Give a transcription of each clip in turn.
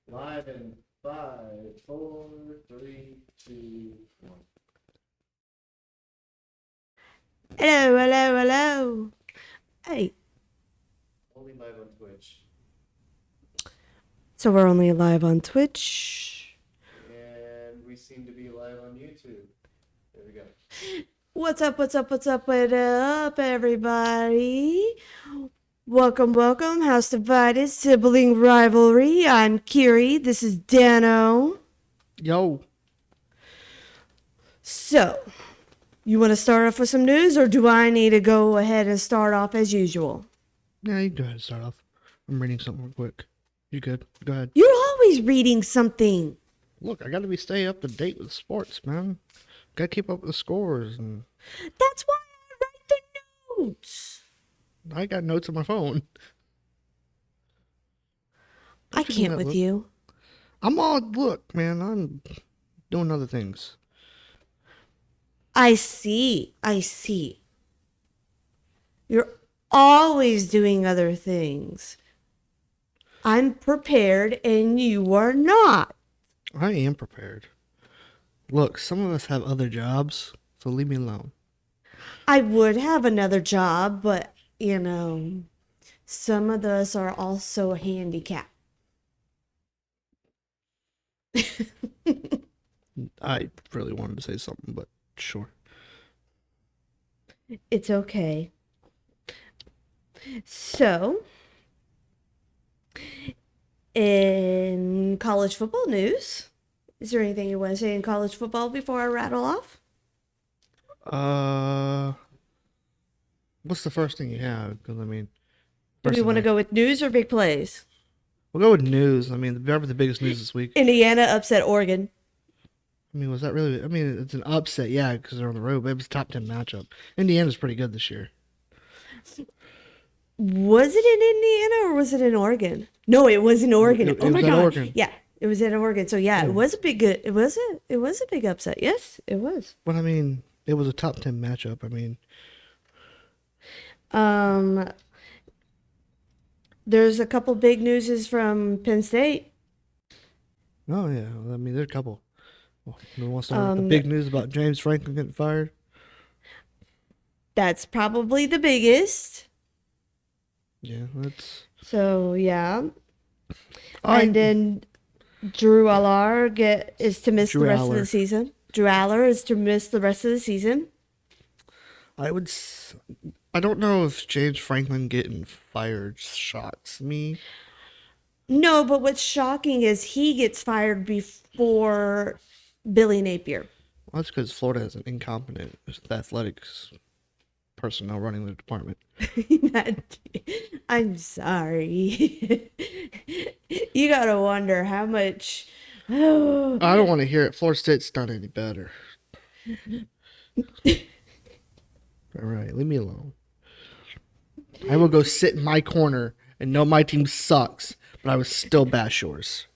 Live in 5, 4, 3, 2, 1. Hello, hello, hello. Hey, Only live on Twitch. so we're only live on Twitch. And we seem to be live on YouTube. There we go. What's up, what's up, what's up, what up, everybody? Welcome, House Divided, Sibling Rivalry. I'm Kiri, this is Dano. Yo. So, you want to start off with some news, or do I need to go ahead and start off as usual? Yeah, you can go ahead and start off. I'm reading something real quick. You good? Go ahead. You're always reading something. Look, I gotta stay up to date with sports, man. Gotta keep up with the scores, and That's why I write the notes. I got notes on my phone. I Don't you think can't that, with look? you. Look, man, I'm doing other things. I see. You're always doing other things. I'm prepared and you are not. I am prepared. Look, some of us have other jobs, so leave me alone. I would have another job, but, some of us are also handicapped. I really wanted to say something, but sure. It's okay. So, in college football news, is there anything you want to say in college football before I rattle off? What's the first thing you have? Because, Do we first want to thing go with news or big plays? we'll go with news. Whatever the biggest news this week. Indiana upset Oregon. Was that really? It's an upset, yeah, because they're on the road, but it was a top 10 matchup. Indiana's pretty good this year. Was it in Indiana or was it in Oregon? No, it was in Oregon. It Oh my was at god. Oregon. Yeah, it was in Oregon. So yeah, Yeah. it was a big good. It was a big upset. Yes, it was. But it was a top 10 matchup. Um, there's a couple big newses from Penn State. Oh yeah. There's a couple. Well, we want to start with the big news about James Franklin getting fired. That's probably the biggest. Yeah, that's. So yeah, I and then Drew Aller is to miss Drew the rest of Aller. the season. Drew Aller is to miss the rest of the season. I would. I don't know if James Franklin getting fired shocks me. No, but what's shocking is he gets fired before Billy Napier. Well, that's because Florida has an incompetent athletics personnel running the department. I'm sorry. You gotta wonder how much. Oh, I don't want to hear it. Florida State's not any better. All right, leave me alone. I will go sit in my corner and know my team sucks, but I will still bash yours.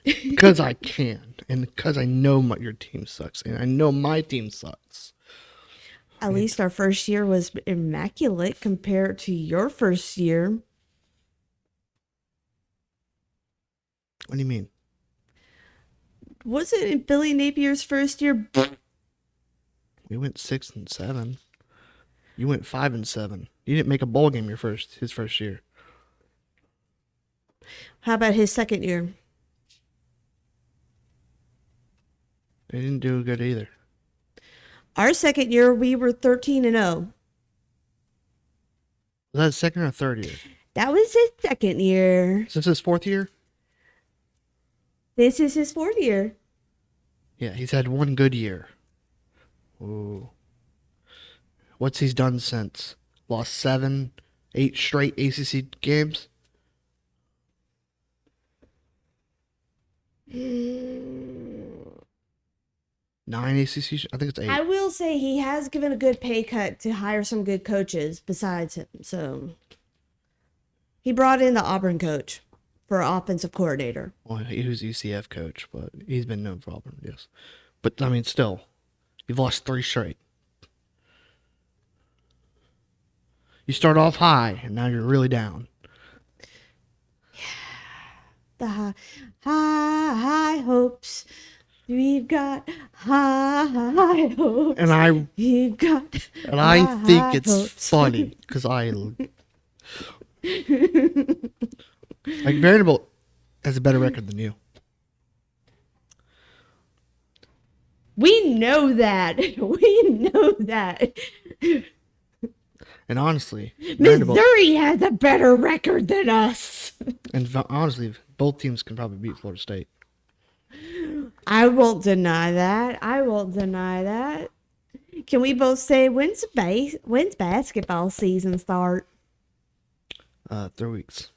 Because I can, and because I know your team sucks, and I know my team sucks. at least our first year was immaculate compared to your first year. What do you mean? Was it in Billy Napier's first year? We went 6-7. You went 5-7. You didn't make a bowl game his first year. How about his second year? They didn't do good either. Our second year, we were 13-0. Was that his second or third year? That was his second year. Since his fourth year? This is his fourth year. Yeah, he's had one good year. Ooh. What's he's done since? Lost 7, 8 straight ACC games? 9 ACC? I think it's 8. I will say he has given a good pay cut to hire some good coaches besides him. So he brought in the Auburn coach for offensive coordinator. Well, he was UCF coach, but he's been known for Auburn, yes. But, still, you've lost 3 straight. You start off high, and now you're really down. the high hopes. We've got high hopes. And I We've got think high it's hopes. funny because like Vanderbilt has a better record than you. We know that. We know that. And honestly, Vanderbilt, Missouri has a better record than us. and honestly, both teams can probably beat Florida State. I won't deny that. I won't deny that. Can we both say when's basketball season start? 3 weeks.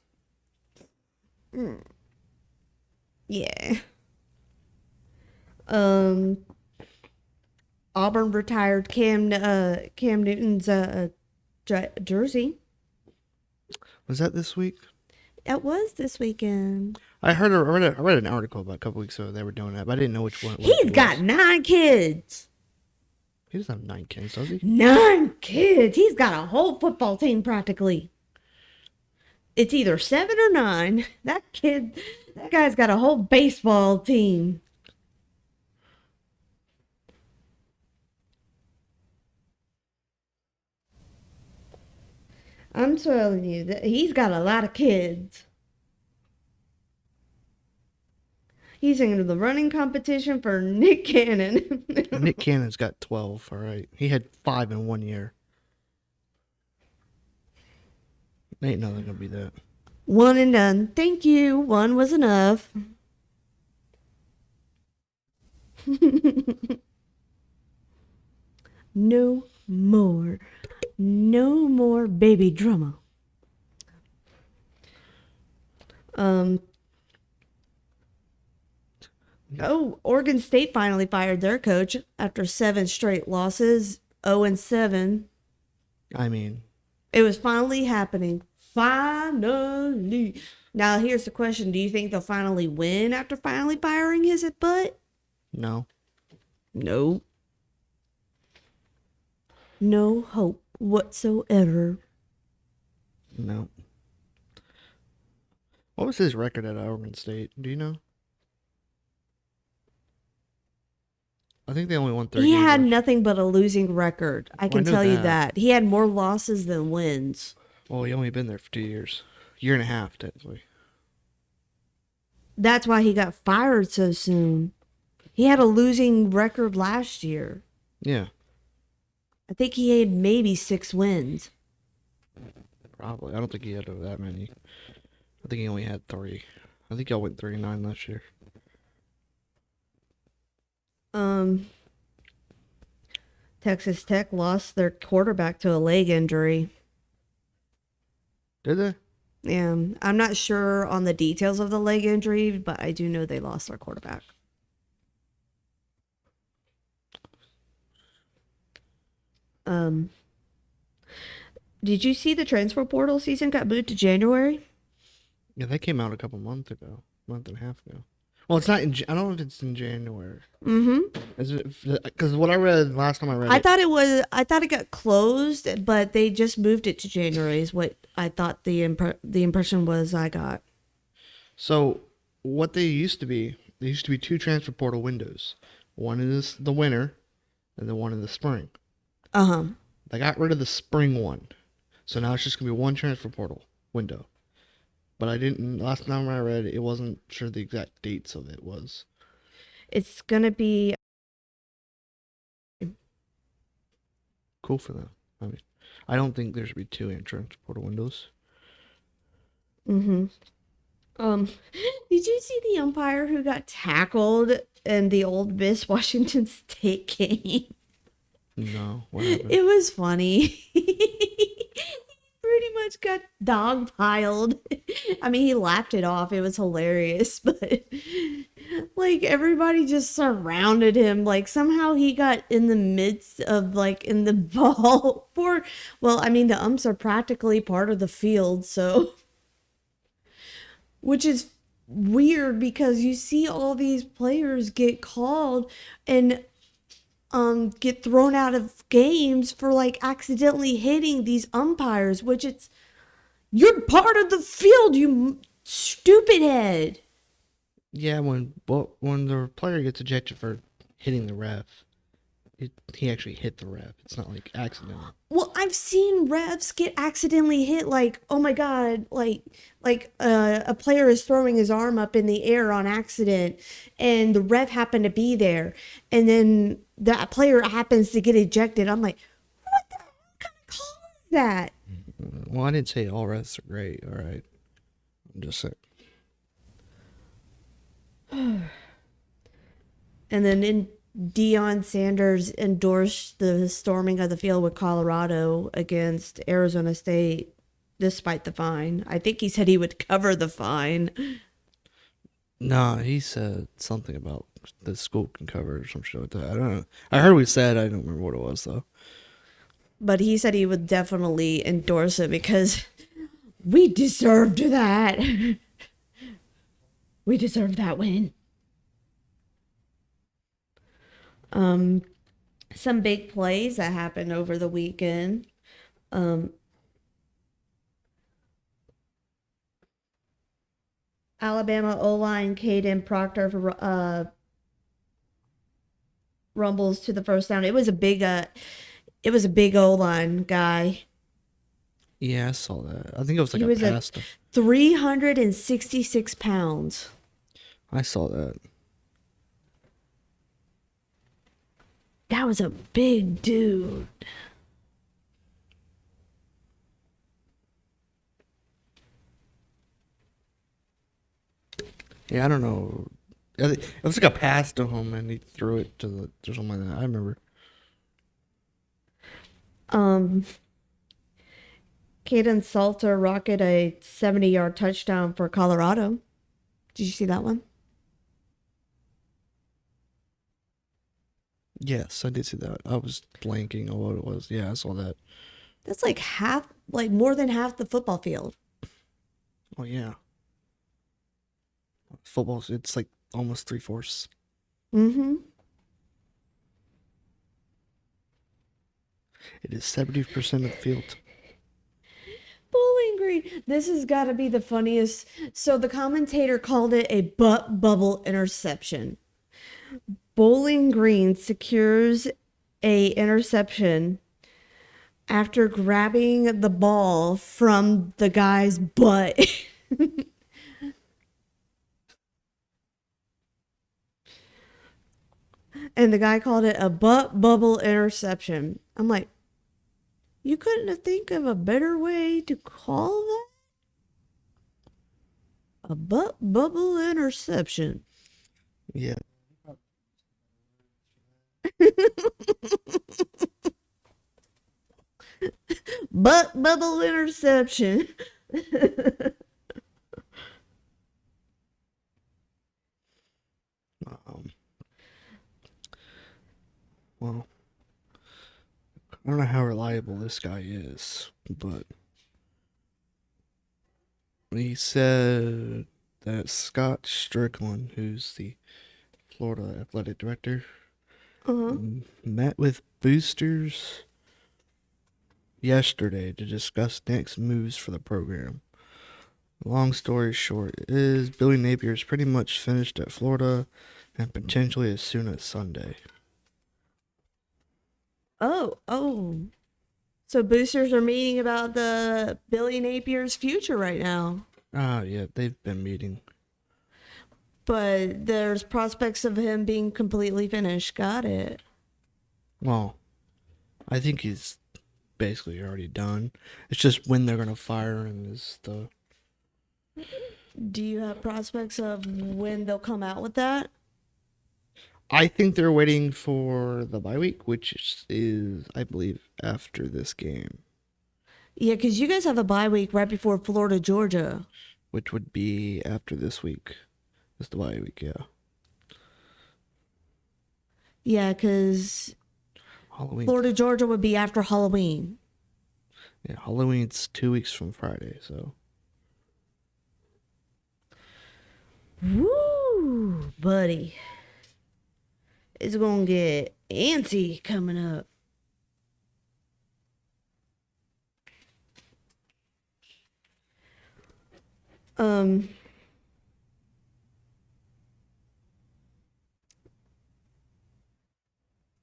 Yeah. Auburn retired Cam Newton's jersey. Was that this week? It was this weekend. I read an article about a couple weeks ago they were doing that, but I didn't know which one. He's got 9 kids. He doesn't have 9 kids, does he? 9 kids. He's got a whole football team practically. It's either 7 or 9. That guy's got a whole baseball team. I'm telling you that he's got a lot of kids. He's in the running competition for Nick Cannon. Nick Cannon's got 12. All right, he had 5 in 1 year. Ain't nothing gonna be that. 1 and done. Thank you. 1 was enough. No more. No more baby drama. Oregon State finally fired their coach after 7 straight losses, 0-7. I mean, It was finally happening. Finally. Now, here's the question. Do you think they'll finally win after finally firing his butt? no. No. No hope whatsoever. No. What was his record at Oregon State? Do you know? I think they only won 30. He had nothing but a losing record. I can knew tell you that. that. He had more losses than wins. Well, he only been there for 2 years. Year and a half, technically. That's why he got fired so soon. He had a losing record last year. Yeah, I think he had maybe 6 wins. probably. I don't think he had that many. I think he only had 3. I think y'all went 3-9 last year. Texas Tech lost their quarterback to a leg injury. Did they? Yeah, I'm not sure on the details of the leg injury, but I do know they lost their quarterback. Did you see the transfer portal season got moved to January? Yeah, that came out a couple month and a half ago. Well, it's not in. I don't know if it's in January. Mm-hmm. Is it? Because what I read last time I read I thought it got closed, but they just moved it to January. Is what I thought the impression was I got. So what they used to be 2 transfer portal windows. One is the winter, and the one in the spring. They got rid of the spring one, so now it's just gonna be 1 transfer portal window. But I didn't. Last time I read, it wasn't sure the exact dates of it was. It's gonna be Cool for them. I mean, I don't think there should be 2 transfer portal windows. Did you see the umpire who got tackled in the Old Miss Washington State game? No, what happened? It was funny. He pretty much got dogpiled. I mean, he laughed it off. It was hilarious, but like everybody just surrounded him. Like somehow he got in the midst of like in the ball. Well, I mean, the umps are practically part of the field, so which is weird because you see all these players get called and get thrown out of games for like accidentally hitting these umpires, which you're part of the field, you stupid head. Yeah, when the player gets ejected for hitting the ref, he actually hit the ref. It's not like accidental. Well, I've seen refs get accidentally hit. Like, oh my god, a player is throwing his arm up in the air on accident, and the ref happened to be there, and then that player happens to get ejected. I'm like, what the hell kind of call is that? Well, I didn't say all refs are great. All right, I'm just saying. And then Deion Sanders endorsed the storming of the field with Colorado against Arizona State, despite the fine. I think he said he would cover the fine. Nah, he said something about the school can cover or some shit like that. I don't know. I heard what he said. I don't remember what it was though. But he said he would definitely endorse it because we deserved that. We deserved that win. Some big plays that happened over the weekend. Alabama O-line Caden Proctor rumbles to the first down. It was a big O-line guy. Yeah, I saw that. I think it was like He a was pass. 366 pounds. I saw that. That was a big dude. Yeah, I don't know. It was like a pass to him, and he threw it to something like that. I remember. Caden Salter rocketed a 70-yard touchdown for Colorado. Did you see that one? Yes, I did see that. I was blanking on what it was. Yeah, I saw that. That's like more than half the football field. Oh yeah. Football, it's like almost 3/4. Mm-hmm. It is 70% of the field. Bowling Green. This has got to be the funniest. So the commentator called it a butt bubble interception. Bowling Green secures a interception after grabbing the ball from the guy's butt. And the guy called it a butt bubble interception. I'm like, you couldn't think of a better way to call that? A butt bubble interception. Yeah. Butt bubble interception. Um, well, I don't know how reliable this guy is, but he said that Scott Strickland, who's the Florida athletic director, met with boosters yesterday to discuss next moves for the program. Long story short is Billy Napier's pretty much finished at Florida and potentially as soon as Sunday. Oh. So boosters are meeting about the Billy Napier's future right now. Ah, yeah, they've been meeting. But there's prospects of him being completely finished. Got it. Well, I think he's basically already done. It's just when they're gonna fire him is the. Do you have prospects of when they'll come out with that? I think they're waiting for the bye week, which is, I believe, after this game, Yeah, because you guys have a bye week right before Florida, Georgia. which would be after this week. Is the bye week, yeah. Yeah, because Halloween. Florida, Georgia would be after Halloween. Yeah, Halloween's 2 weeks from Friday, so. Woo, buddy. It's going to get antsy coming up.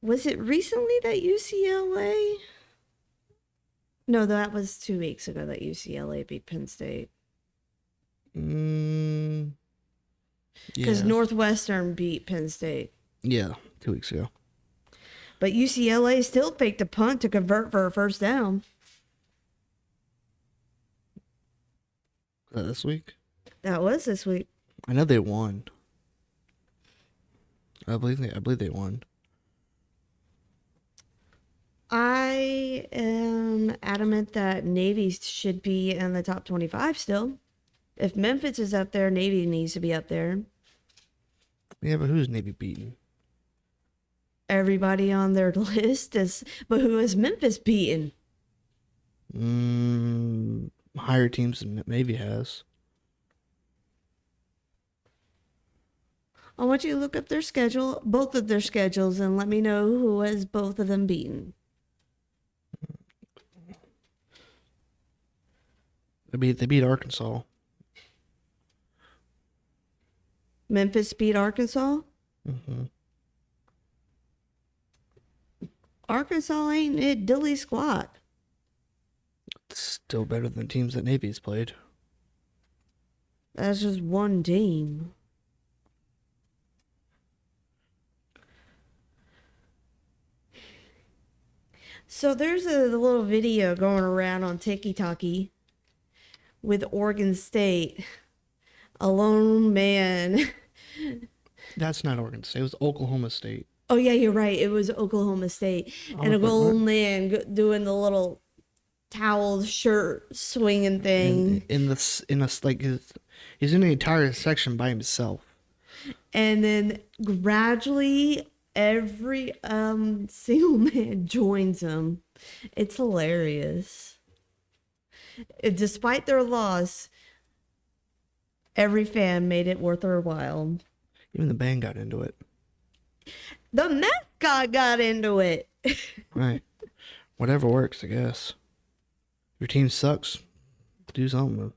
Was it recently that UCLA? No, that was 2 weeks ago that UCLA beat Penn State. Because Yeah. Northwestern beat Penn State. Yeah, 2 weeks ago. But UCLA still faked a punt to convert for a first down. This week? That was this week. I know they won. I believe they won. I am adamant that Navy should be in the top 25 still. If Memphis is up there, Navy needs to be up there. Yeah, but who's Navy beating? Everybody on their list is, but who is Memphis beaten? Higher teams than Navy has. I want you to look up their schedule, both of their schedules, and let me know who has both of them beaten. They beat Arkansas. Memphis beat Arkansas. Mm-hmm. Arkansas ain't it dilly squat. It's still better than teams that Navy's played. That's just one team. So there's a little video going around on TikTok with Oregon State. A lone man. That's not Oregon State. It was Oklahoma State. Oh, yeah, you're right. It was Oklahoma State. And a was like, lone what? man doing the little towel shirt swinging thing. In like he's in the entire section by himself. And then gradually every single man joins him. It's hilarious. Despite their loss, every fan made it worth their while. Even the band got into it. The mascot got into it. Right. Whatever works, I guess. Your team sucks. Do something.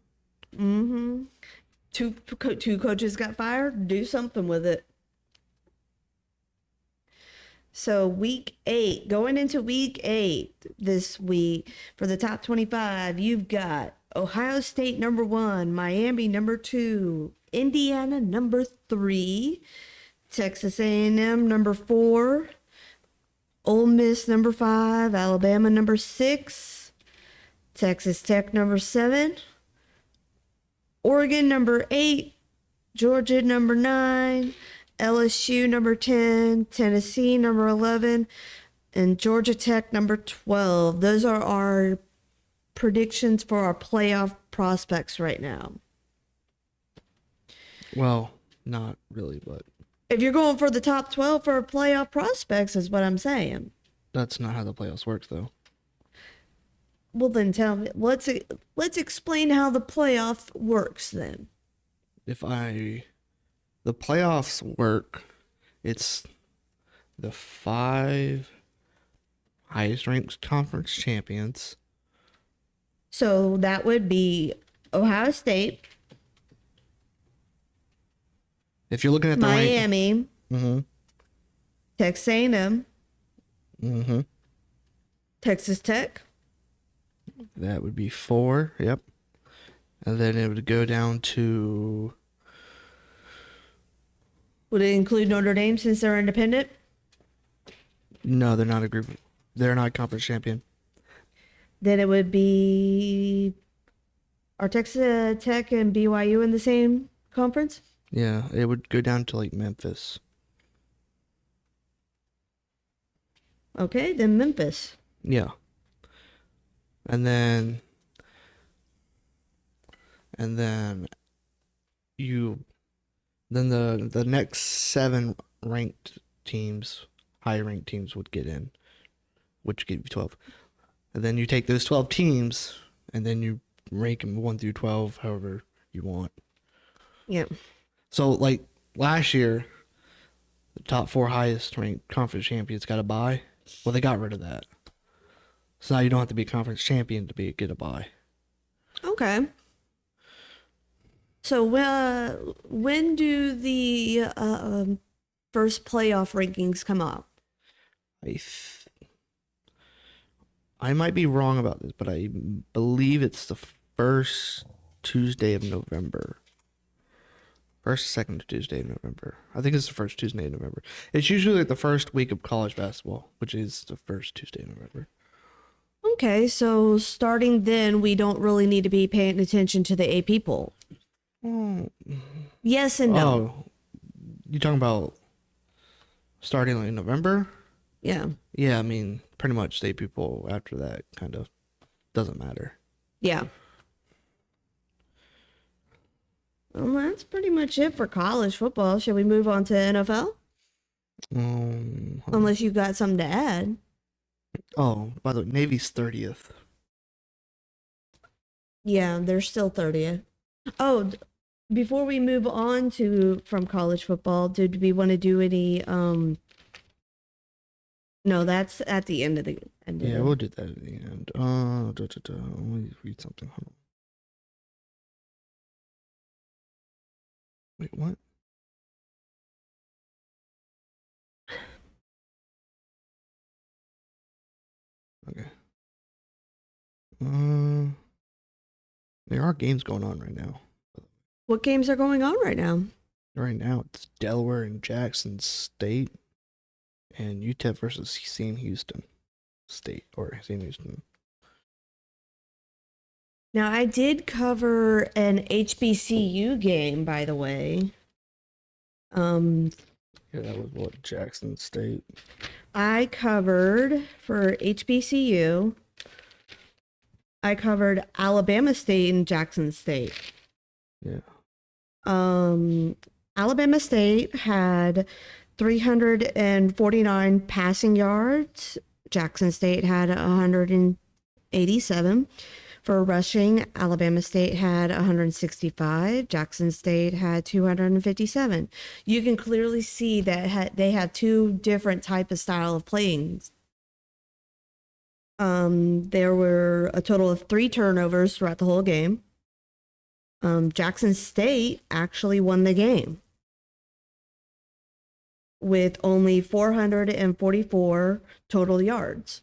Mm-hmm. Two coaches got fired. Do something with it. So week 8, going into week 8 this week for the top 25, you've got Ohio State number 1, Miami number 2, Indiana number 3, Texas A&M number 4, Ole Miss number 5, Alabama number 6, Texas Tech number 7, Oregon number 8, Georgia number 9, LSU number 10, Tennessee number 11, and Georgia Tech number 12. Those are our predictions for our playoff prospects right now. Well, not really, but If you're going for the top 12 for our playoff prospects, is what I'm saying. that's not how the playoffs works, though. Well, then tell me. Let's explain how the playoff works then. The playoffs work, it's the 5 highest ranked conference champions. So that would be Ohio State, If you're looking at the Miami, rank, Texas A&M, mm-hmm. Texas Tech, That would be 4, yep. And then it would go down to, would it include Notre Dame since they're independent? no, they're not a group. They're not a conference champion. Then it would be, are Texas Tech and BYU in the same conference? Yeah, it would go down to like Memphis. Okay, then Memphis. Yeah. And then the next 7 ranked teams, high ranked teams would get in, which give you 12. And then you take those 12 teams and then you rank them 1 through 12 however you want. Yeah. So like last year, the top 4 highest ranked conference champions got a bye. Well, they got rid of that. So now you don't have to be a conference champion to get a bye. Okay. So when do the first playoff rankings come up? I might be wrong about this, but I believe it's the first Tuesday of November. First, second Tuesday of November. I think it's the first Tuesday of November. It's usually like the first week of college basketball, which is the first Tuesday of November. Okay, so starting then, we don't really need to be paying attention to the AP poll. Oh, Yes and no. oh, you talking about starting like in November? Yeah. Yeah, I mean, pretty much state people after that kind of doesn't matter. Yeah. Well, that's pretty much it for college football. Shall we move on to NFL? Unless you got something to add. Oh, by the way, Navy's 30th. Yeah, they're still 30th. Oh, before we move on from college football, did we want to do any no, that's at the end of the Yeah, we'll do that at the end. Let me read something. Hold on. Wait, what? Okay. There are games going on right now. What games are going on right now? Right now, it's Delaware and Jackson State, and UTEP versus Sam Houston State or Sam Houston. Now, I did cover an HBCU game, by the way. Yeah, that was what, Jackson State. I covered for HBCU. I covered Alabama State and Jackson State. Yeah. Alabama State had 349 passing yards. Jackson State had 187. For rushing, Alabama State had 165. Jackson State had 257. You can clearly see that they have two different type of style of playing. There were a total of 3 turnovers throughout the whole game. Jackson State actually won the game with only 444 total yards.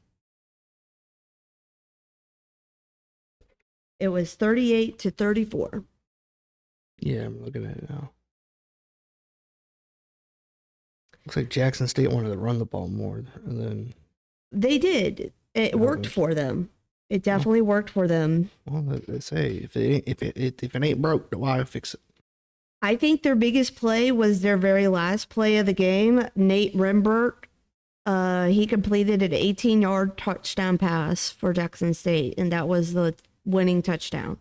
It was 38-34. Yeah, I'm looking at it now. Looks like Jackson State wanted to run the ball more, and then They did. It worked for them. It definitely worked for them. Well, they say if it ain't broke, why fix it? I think their biggest play was their very last play of the game. Nate Rembert, he completed an 18-yard touchdown pass for Jackson State, and that was the winning touchdown.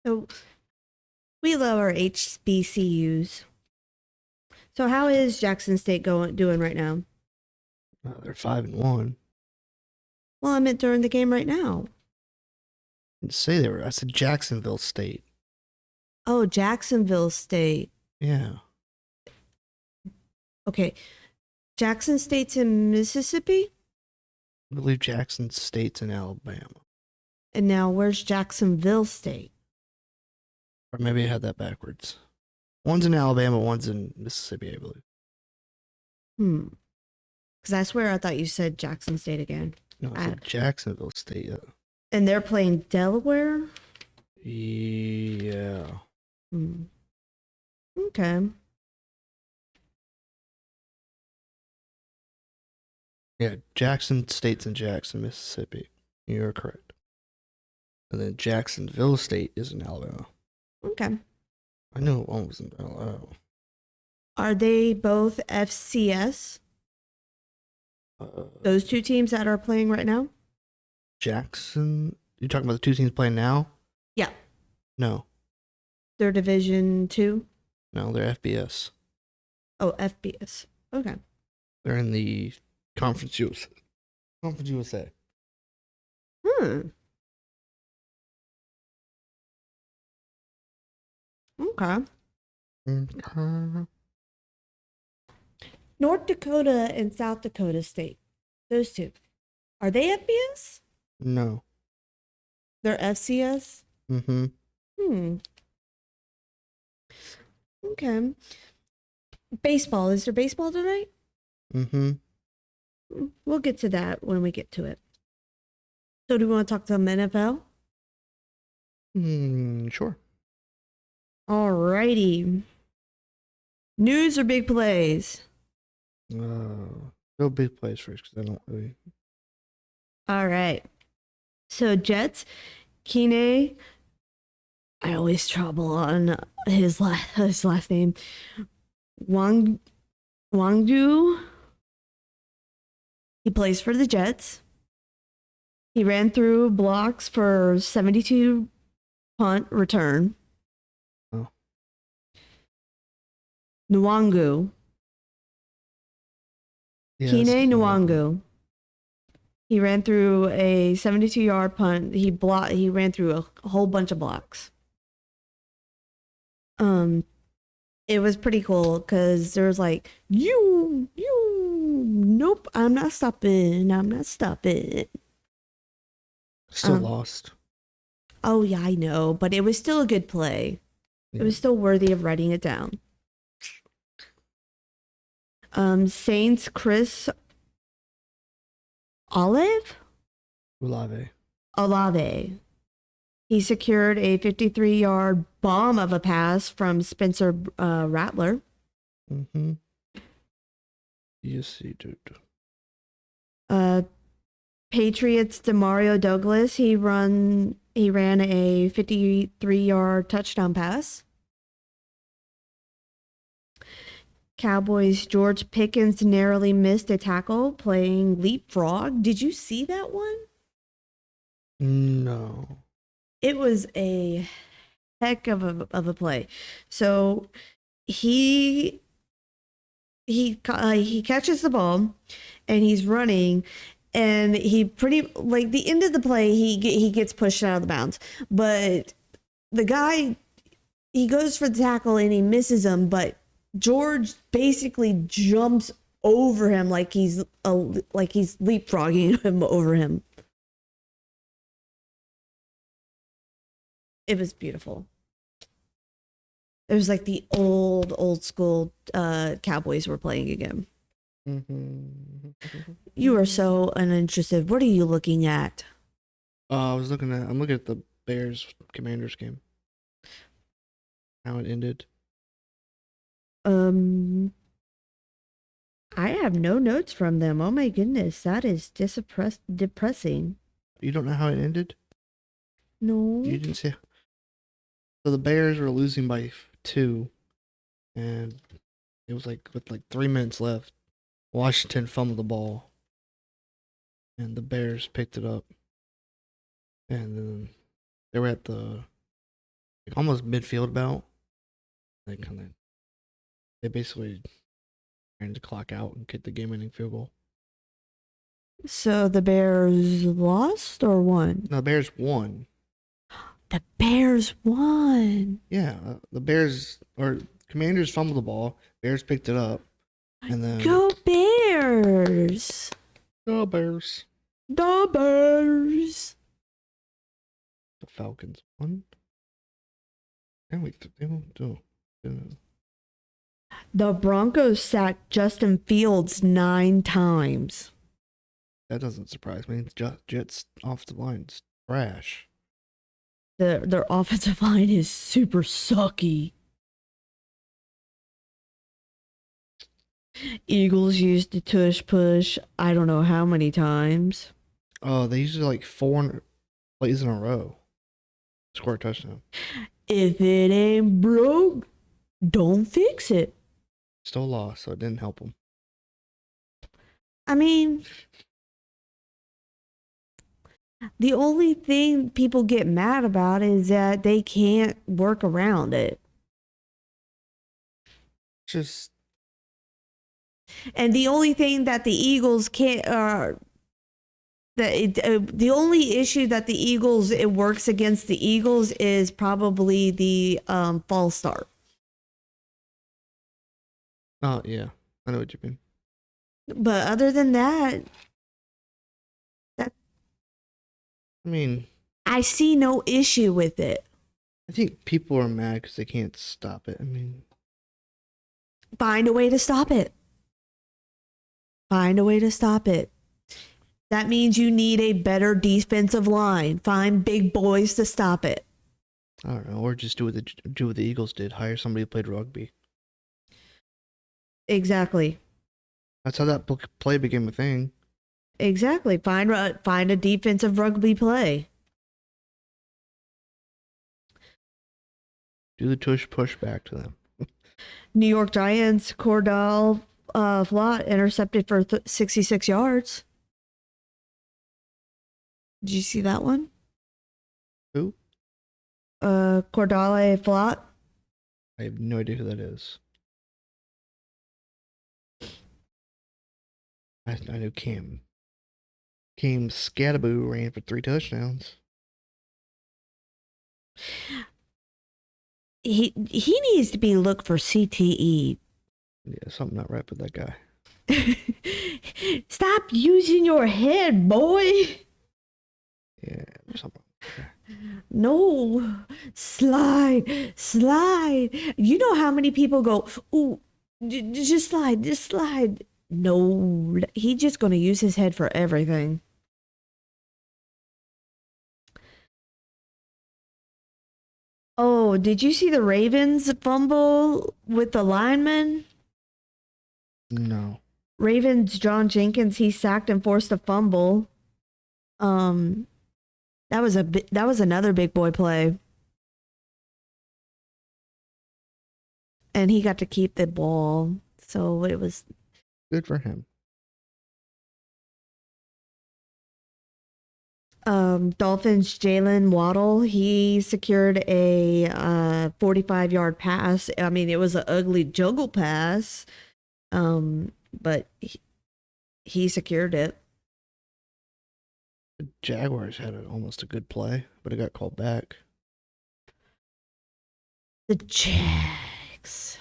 So we love our HBCUs. So how is Jackson State doing right now? They're 5-1. Well, I meant during the game right now. I didn't say they were. I said Jacksonville State. Oh, Jacksonville State. Yeah. Okay. Jackson State's in Mississippi? I believe Jackson State's in Alabama. And now where's Jacksonville State? Or maybe I had that backwards. One's in Alabama, one's in Mississippi, I believe. Because I swear I thought you said Jackson State again. No, I said Jacksonville State. Yeah. And they're playing Delaware? Yeah. Okay. Yeah, Jackson State's in Jackson, Mississippi. You're correct. And then Jacksonville State is in Alabama. Okay. I knew one was in Alabama. Are they both FCS? Those two teams that are playing right now? Jackson? You're talking about the two teams playing now? Yeah. No. They're Division 2? No, they're FBS. Oh, FBS. Okay. They're in the Conference USA. Conference USA. Okay. North Dakota and South Dakota State. Those two. Are they FBS? No. They're FCS? Mm-hmm. Hmm. Okay. Baseball. Is there baseball tonight? Mm-hmm. We'll get to that when we get to it. So do we want to talk some NFL? Sure. Alrighty. News or big plays? Go big plays first because I don't really. All right. So Jets, Kine. I always trouble on his last name. Wangju. He plays for the Jets. He ran through blocks for 72 punt return. Oh. Nwangu. Yeah, Kine this is Nwangu. He ran through a 72-yard punt. He ran through a whole bunch of blocks. It was pretty cool because there was like, nope, I'm not stopping. Still lost. Oh yeah, I know, but it was still a good play. Yeah. It was still worthy of writing it down. Saints Chris Olave. He secured a 53-yard bomb of a pass from Spencer Rattler. Mm-hmm. Yes, he did. Patriots Demario Douglas. He ran a 53-yard touchdown pass. Cowboys George Pickens narrowly missed a tackle playing leapfrog. Did you see that one? No. It was a heck of a play. So he catches the ball and he's running, and he pretty like the end of the play he gets pushed out of the bounds, but the guy, he goes for the tackle and he misses him, but George basically jumps over him like he's leapfrogging him over him. It was beautiful. It was like the old school Cowboys were playing again. Mm-hmm. You are so uninterested. What are you looking at? I'm looking at the Bears Commanders game. How it ended. I have no notes from them. Oh my goodness, that is depressing. You don't know how it ended? No. You didn't see. So the Bears were losing by 2, and it was like with 3 minutes left. Washington fumbled the ball, and the Bears picked it up, and then they were at the almost midfield belt. They basically ran the clock out and kicked the game-winning field goal. So the Bears lost or won? No, the Bears won. The Bears won. Yeah, the Bears or Commanders fumbled the ball. Bears picked it up, and then Go Bears! Go Bears. The Bears! The Falcons won. And they won't do. The Broncos sacked Justin Fields 9 times. That doesn't surprise me. Jets offensive line's trash. Their offensive line is super sucky. Eagles used the tush push I don't know how many times. Oh, they usually 4 plays in a row. Score a touchdown. If it ain't broke, don't fix it. Still lost, so it didn't help them. I mean, the only thing people get mad about is that they can't work around it. Just And the only thing that the Eagles can't, the only issue that the Eagles, it works against the Eagles is probably the false start. oh yeah, I know what you mean. But other than that, I mean, I see no issue with it. I think people are mad because they can't stop it. I mean, Find a way to stop it. Find a way to stop it. That means you need a better defensive line. Find big boys to stop it. I don't know, or just do what the Eagles did: hire somebody who played rugby. Exactly. That's how that play became a thing. Exactly. Find a defensive rugby play. Do the tush push back to them. New York Giants Cordell Flott intercepted for 66 yards. Did you see that one? Who? Cordale Flott. I have no idea who that is. I knew Cam. Cam Scattaboo ran for 3 touchdowns. He needs to be looked for CTE. Yeah, something not right with that guy. Stop using your head, boy. Yeah, something. No, slide. You know how many people go, ooh, just slide. No, he's just going to use his head for everything. Oh, did you see the Ravens fumble with the lineman? No. Ravens John Jenkins, he sacked and forced a fumble. That was another big boy play. And he got to keep the ball. So it was Good for him. Dolphins Jalen Waddle, he secured a 45-yard pass. I mean, it was an ugly juggle pass. But he secured it. The Jaguars had almost a good play, but it got called back. The Jags.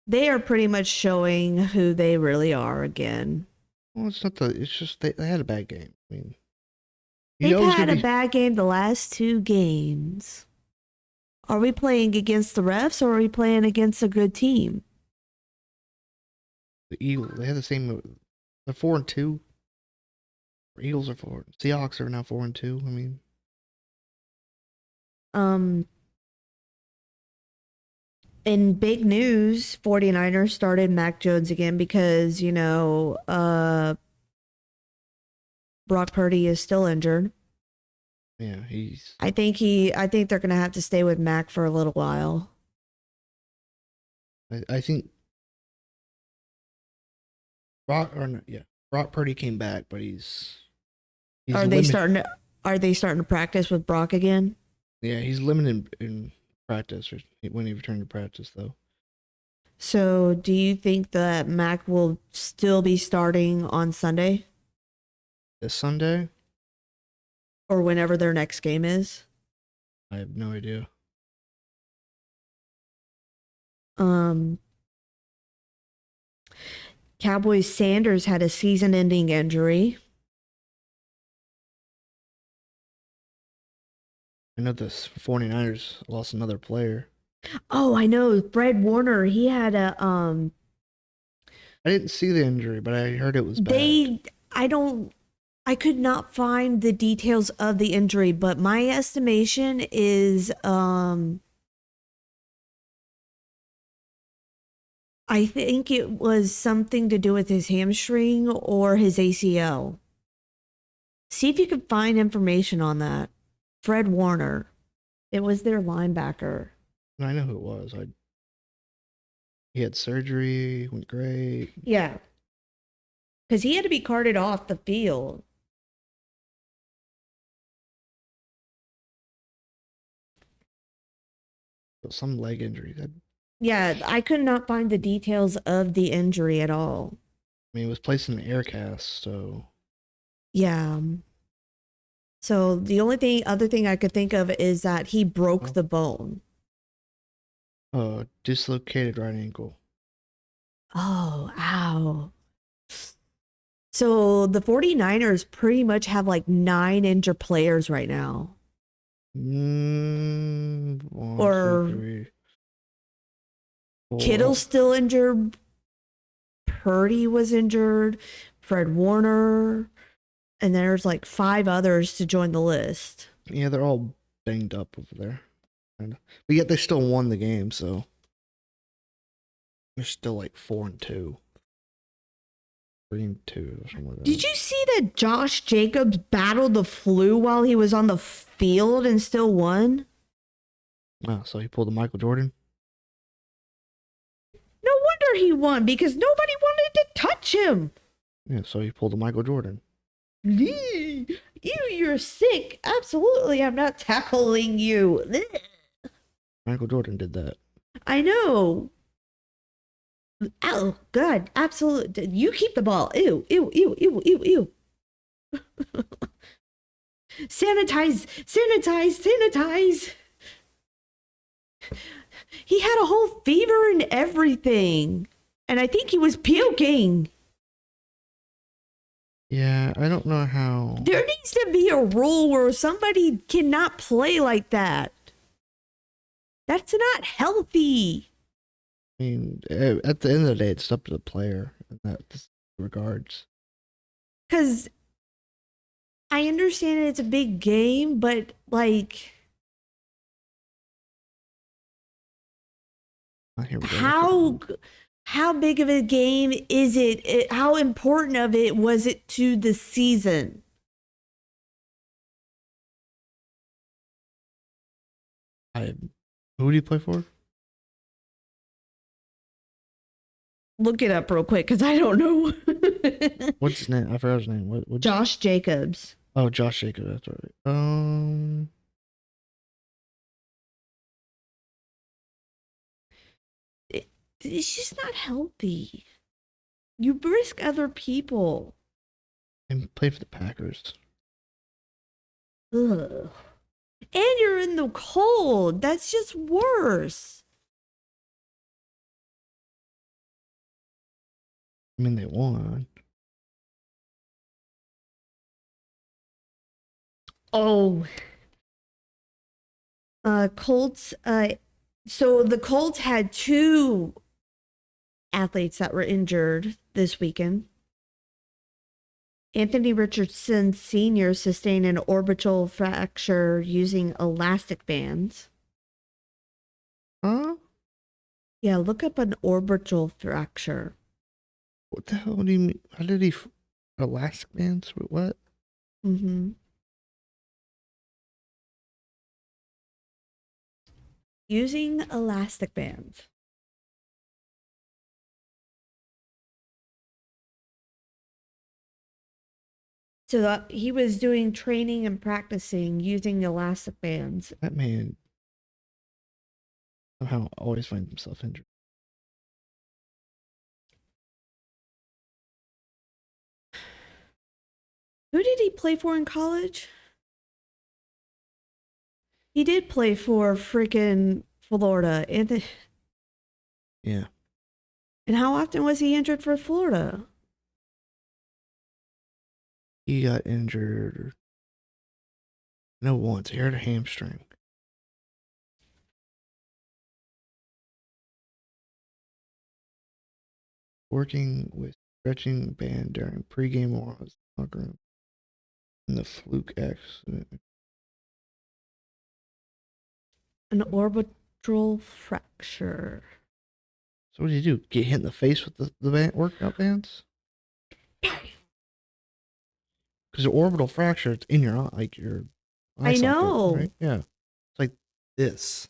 They are pretty much showing who they really are again. Well, it's just they had a bad game. I mean, They've had a bad game the last 2 games. Are we playing against the refs or are we playing against a good team? The Eagles, they have the same. They're 4-2. Eagles are 4. Seahawks are now 4-2. I mean, in big news, 49ers started Mac Jones again because, Brock Purdy is still injured. yeah, I think they're going to have to stay with Mac for a little while. I think Brock Purdy came back, but he's Are they starting to practice with Brock again? Yeah, he's limited in practice or when he returned to practice though. So, do you think that Mac will still be starting on Sunday This Sunday? or whenever their next game is? I have no idea. Cowboys Sanders had a season-ending injury. I know the 49ers lost another player. Oh, I know. Fred Warner, he had a I didn't see the injury, but I heard it was bad. I could not find the details of the injury, but my estimation is I think it was something to do with his hamstring or his ACL. See if you can find information on that. Fred Warner. It was their linebacker. I know who it was. He had surgery, went great. Yeah. Because he had to be carted off the field. Some leg injury. Yeah, I could not find the details of the injury at all. I mean, it was placed in an air cast, so. Yeah. So the other thing I could think of is that he broke the bone. Dislocated right ankle. Oh, ow. So the 49ers pretty much have like 9 injured players right now. One, Or 2, 3, 4. Kittle's still injured. Purdy was injured. Fred Warner. And there's like 5 others to join the list. Yeah, they're all banged up over there. But yet they still won the game, so they're still like 4-2. 3-2 or something like that. Did you see that Josh Jacobs battled the flu while he was on the field and still won? Oh, so he pulled a Michael Jordan? No wonder he won, because nobody wanted to touch him. Yeah, so he pulled a Michael Jordan. Ew, you're sick. Absolutely, I'm not tackling you. Michael Jordan did that. I know. Oh, God, absolutely. You keep the ball. Ew, ew, ew, ew, ew, ew. Sanitize, sanitize, sanitize. He had a whole fever and everything. And I think he was puking. Yeah, I don't know how. There needs to be a rule where somebody cannot play like that. That's not healthy. I mean, at the end of the day, it's up to the player in that regards. Because I understand it's a big game, but like, Here we go. how big of a game is it? How important of it was it to the season? Who do you play for? Look it up real quick because I don't know. What's his name? I forgot his name. What? Josh Jacobs. Oh, Josh Jacobs. That's right. It's just not healthy. You risk other people. And played for the Packers. Ugh. And you're in the cold. That's just worse. I mean, they won. Oh. Colts. So the Colts had 2 athletes that were injured this weekend. Anthony Richardson Sr. sustained an orbital fracture using elastic bands. Huh? Yeah, look up an orbital fracture. What the hell do you mean? How did he? Elastic bands? What? Mm-hmm. Using elastic bands. So that he was doing training and practicing using elastic bands. That man somehow always finds himself injured. Who did he play for in college? He did play for freaking Florida. Yeah. And how often was he injured for Florida? He got injured. No, once. He hurt a hamstring. Working with stretching band during pregame warm-ups in the locker room. And the fluke accident. An orbital fracture. So what did you do? Get hit in the face with the workout bands? Because the orbital fracture, it's in your eye, like your eye I socket, know. right? Yeah. It's like this.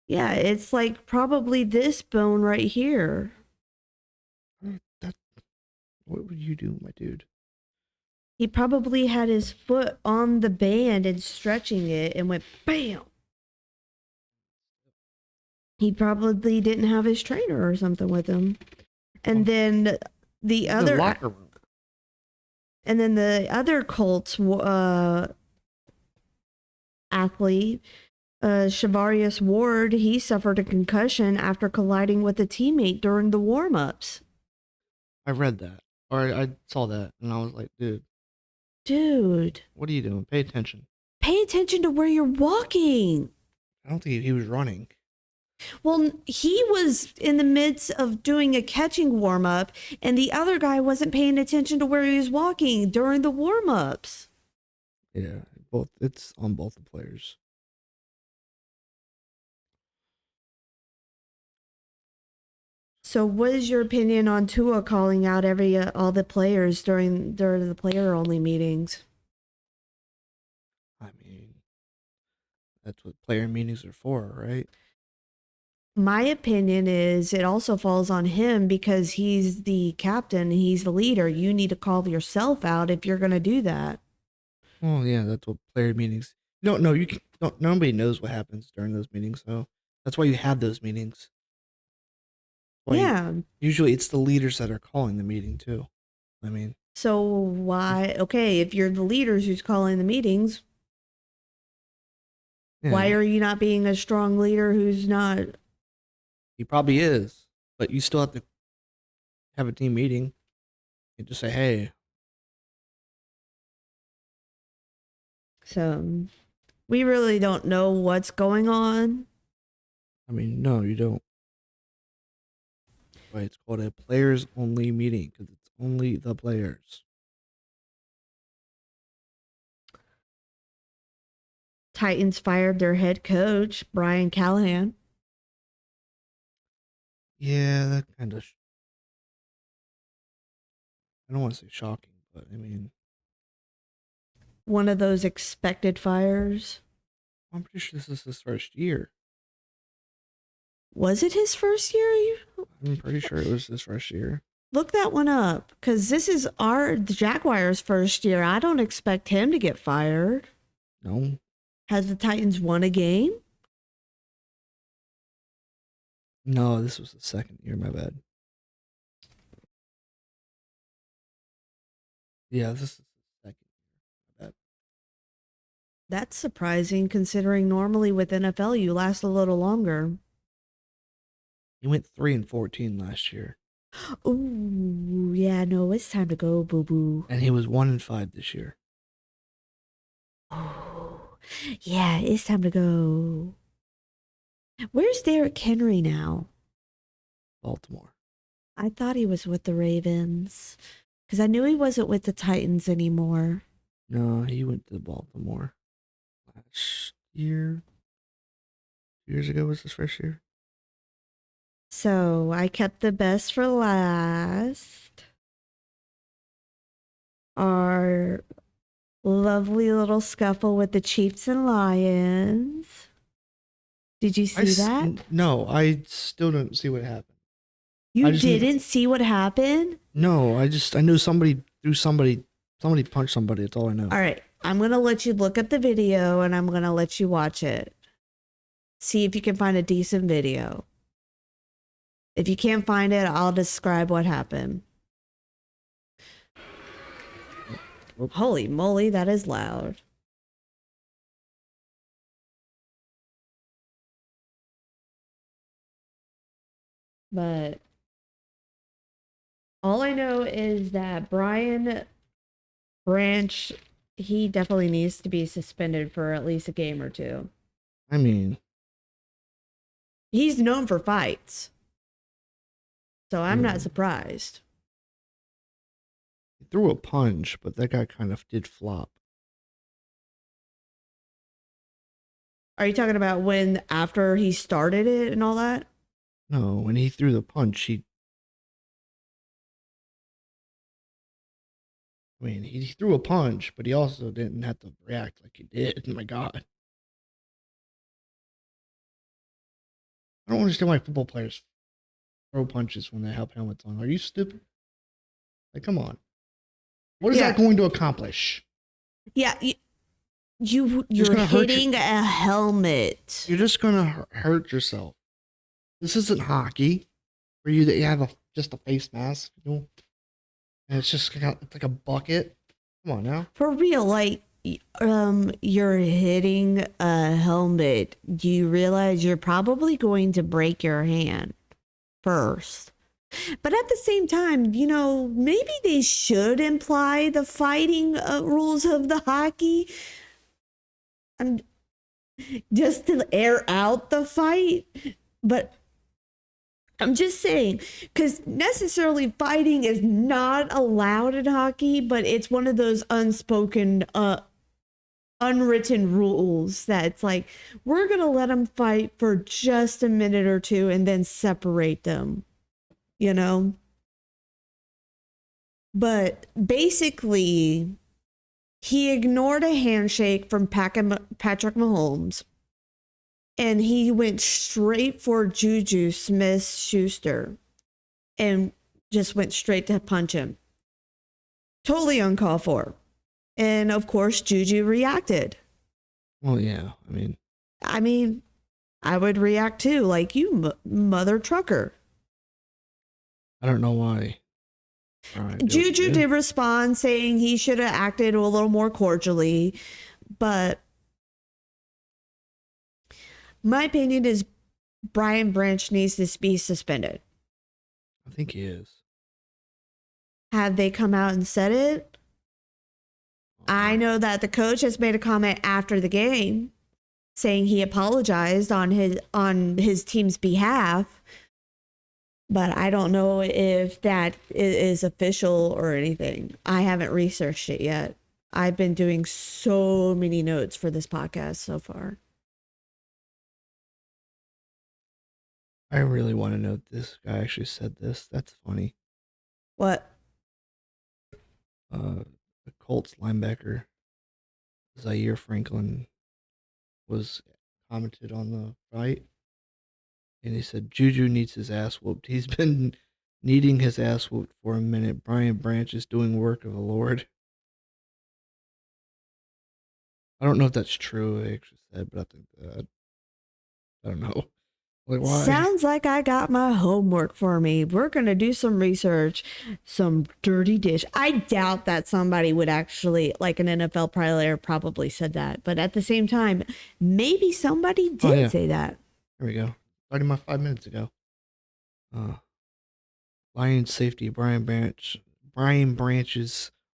Yeah, it's like probably this bone right here. What would you do, my dude? He probably had his foot on the band and stretching it and went bam. He probably didn't have his trainer or something with him. And then the other locker room. And then the other Colts athlete, Shavarius Ward, he suffered a concussion after colliding with a teammate during the warm-ups. I read that. Or I saw that and I was like, Dude, what are you doing? Pay attention. pay attention to where you're walking. I don't think he was running. Well, he was in the midst of doing a catching warm up, and the other guy wasn't paying attention to where he was walking during the warm ups. Yeah, it's on both the players. So, what is your opinion on Tua calling out all the players during the player only meetings? I mean, that's what player meetings are for, right? My opinion is it also falls on him because he's the captain, he's the leader. You need to call yourself out if you're going to do that. Well, yeah, that's what player meetings. No, you can. Don't, nobody knows what happens during those meetings, so that's why you have those meetings. Yeah. Usually, it's the leaders that are calling the meeting too. I mean, So why? Okay, if you're the leaders who's calling the meetings, yeah, why are you not being a strong leader who's not? he probably is, but you still have to have a team meeting and just say, "Hey, So we really don't know what's going on. I mean, no, you don't." Right? It's called a players only meeting because it's only the players. Titans fired their head coach, Brian Callahan. Yeah, that kind of. I don't want to say shocking, but I mean, One of those expected fires. I'm pretty sure this is his first year. Was it his first year? I'm pretty sure it was his first year. Look that one up because this is the Jaguars' first year. I don't expect him to get fired. No, Has the Titans won a game? no, this was the second year. My bad. Yeah, this is the second year. My bad. That's surprising considering normally with NFL you last a little longer. He went 3-14 last year, Ooh, yeah, no, it's time to go, boo boo. and he was 1-5 this year. Oh, yeah, it's time to go. Where's Derrick Henry now? Baltimore. I thought he was with the Ravens because I knew he wasn't with the Titans anymore. No, he went to Baltimore last year. 2 years ago was his first year. So I kept the best for last. Our lovely little scuffle with the Chiefs and Lions. Did you see that? No, I still don't see what happened. You didn't see what happened? No, I knew somebody punched somebody. That's all I know. All right. I'm going to let you look up the video and I'm going to let you watch it. See if you can find a decent video. If you can't find it, I'll describe what happened. Oops. Holy moly, that is loud. But all I know is that Brian Branch, he definitely needs to be suspended for at least a game or two. I mean, He's known for fights. So I'm Yeah. not surprised. he threw a punch, but that guy kind of did flop. Are you talking about when after he started it and all that? No, when he threw the punch, he threw a punch, but he also didn't have to react like he did. Oh my God. I don't understand why football players throw punches when they have helmets on. Are you stupid? Like, come on. What is that going to accomplish? Yeah, you're gonna hurt hitting a helmet. You're just gonna hurt yourself. This isn't hockey, where you have just a face mask, and it's just it's like a bucket. Come on now. For real, like you're hitting a helmet. Do you realize you're probably going to break your hand first? But at the same time, maybe they should imply the fighting rules of the hockey, and just to air out the fight. But I'm just saying, because necessarily fighting is not allowed in hockey, but it's one of those unspoken, unwritten rules that it's like, we're going to let them fight for just a minute or two and then separate them, you know? But basically, he ignored a handshake from Patrick Mahomes, and he went straight for Juju Smith-Schuster and just went straight to punch him. Totally uncalled for. And of course, Juju reacted. Well, yeah. I mean, I would react too, like, you mother trucker. I don't know why. Juju did respond saying he should have acted a little more cordially, but my opinion is Brian Branch needs to be suspended. I think he is. Have they come out and said it? I know that the coach has made a comment after the game saying he apologized on his team's behalf, but I don't know if that is official or anything. I haven't researched it yet. I've been doing so many notes for this podcast so far. I really want to know if this guy actually said this. That's funny. What? The Colts linebacker Zaire Franklin was commented on the fight, and he said Juju needs his ass whooped. He's been needing his ass whooped for a minute. Brian Branch is doing work of the Lord. I don't know if that's true. I actually said, but I think that I don't know. Like, why? Sounds like I got my homework for me. We're going to do some research, some dirty dish. I doubt that somebody would actually, like an NFL player probably said that. But at the same time, maybe somebody did say that. Here we go. Starting my 5 minutes ago. Lions safety Brian Branch's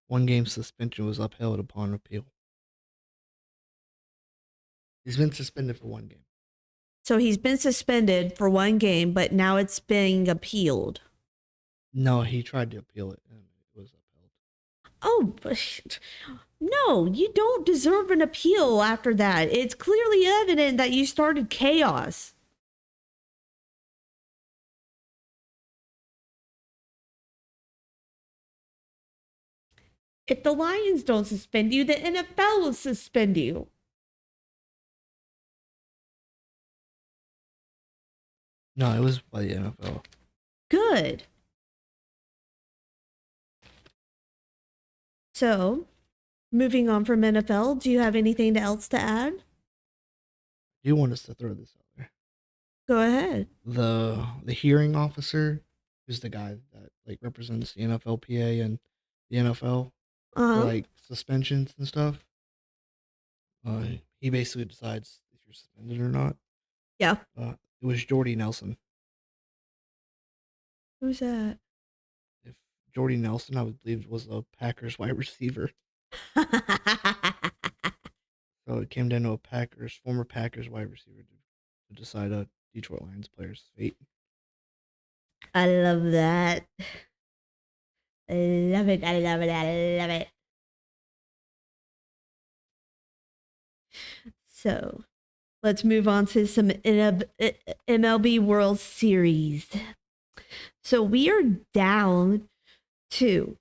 1-game suspension was upheld upon appeal. He's been suspended for 1 game. So he's been suspended for 1 game, but now it's being appealed. No, he tried to appeal it, and it was upheld. Oh, no, you don't deserve an appeal after that. It's clearly evident that you started chaos. If the Lions don't suspend you, the NFL will suspend you. No, it was by the NFL. Good. So, moving on from NFL, do you have anything else to add? Do you want us to throw this out there? Go ahead. The hearing officer, who's the guy that like represents the NFLPA and the NFL for like suspensions and stuff. He basically decides if you're suspended or not. Yeah. It was Jordy Nelson. Who's that? If Jordy Nelson, I would believe, was a Packers wide receiver. So it came down to a former Packers wide receiver to decide a Detroit Lions player's fate. I love that. I love it. I love it. I love it. So, let's move on to some MLB World Series. So we are down to,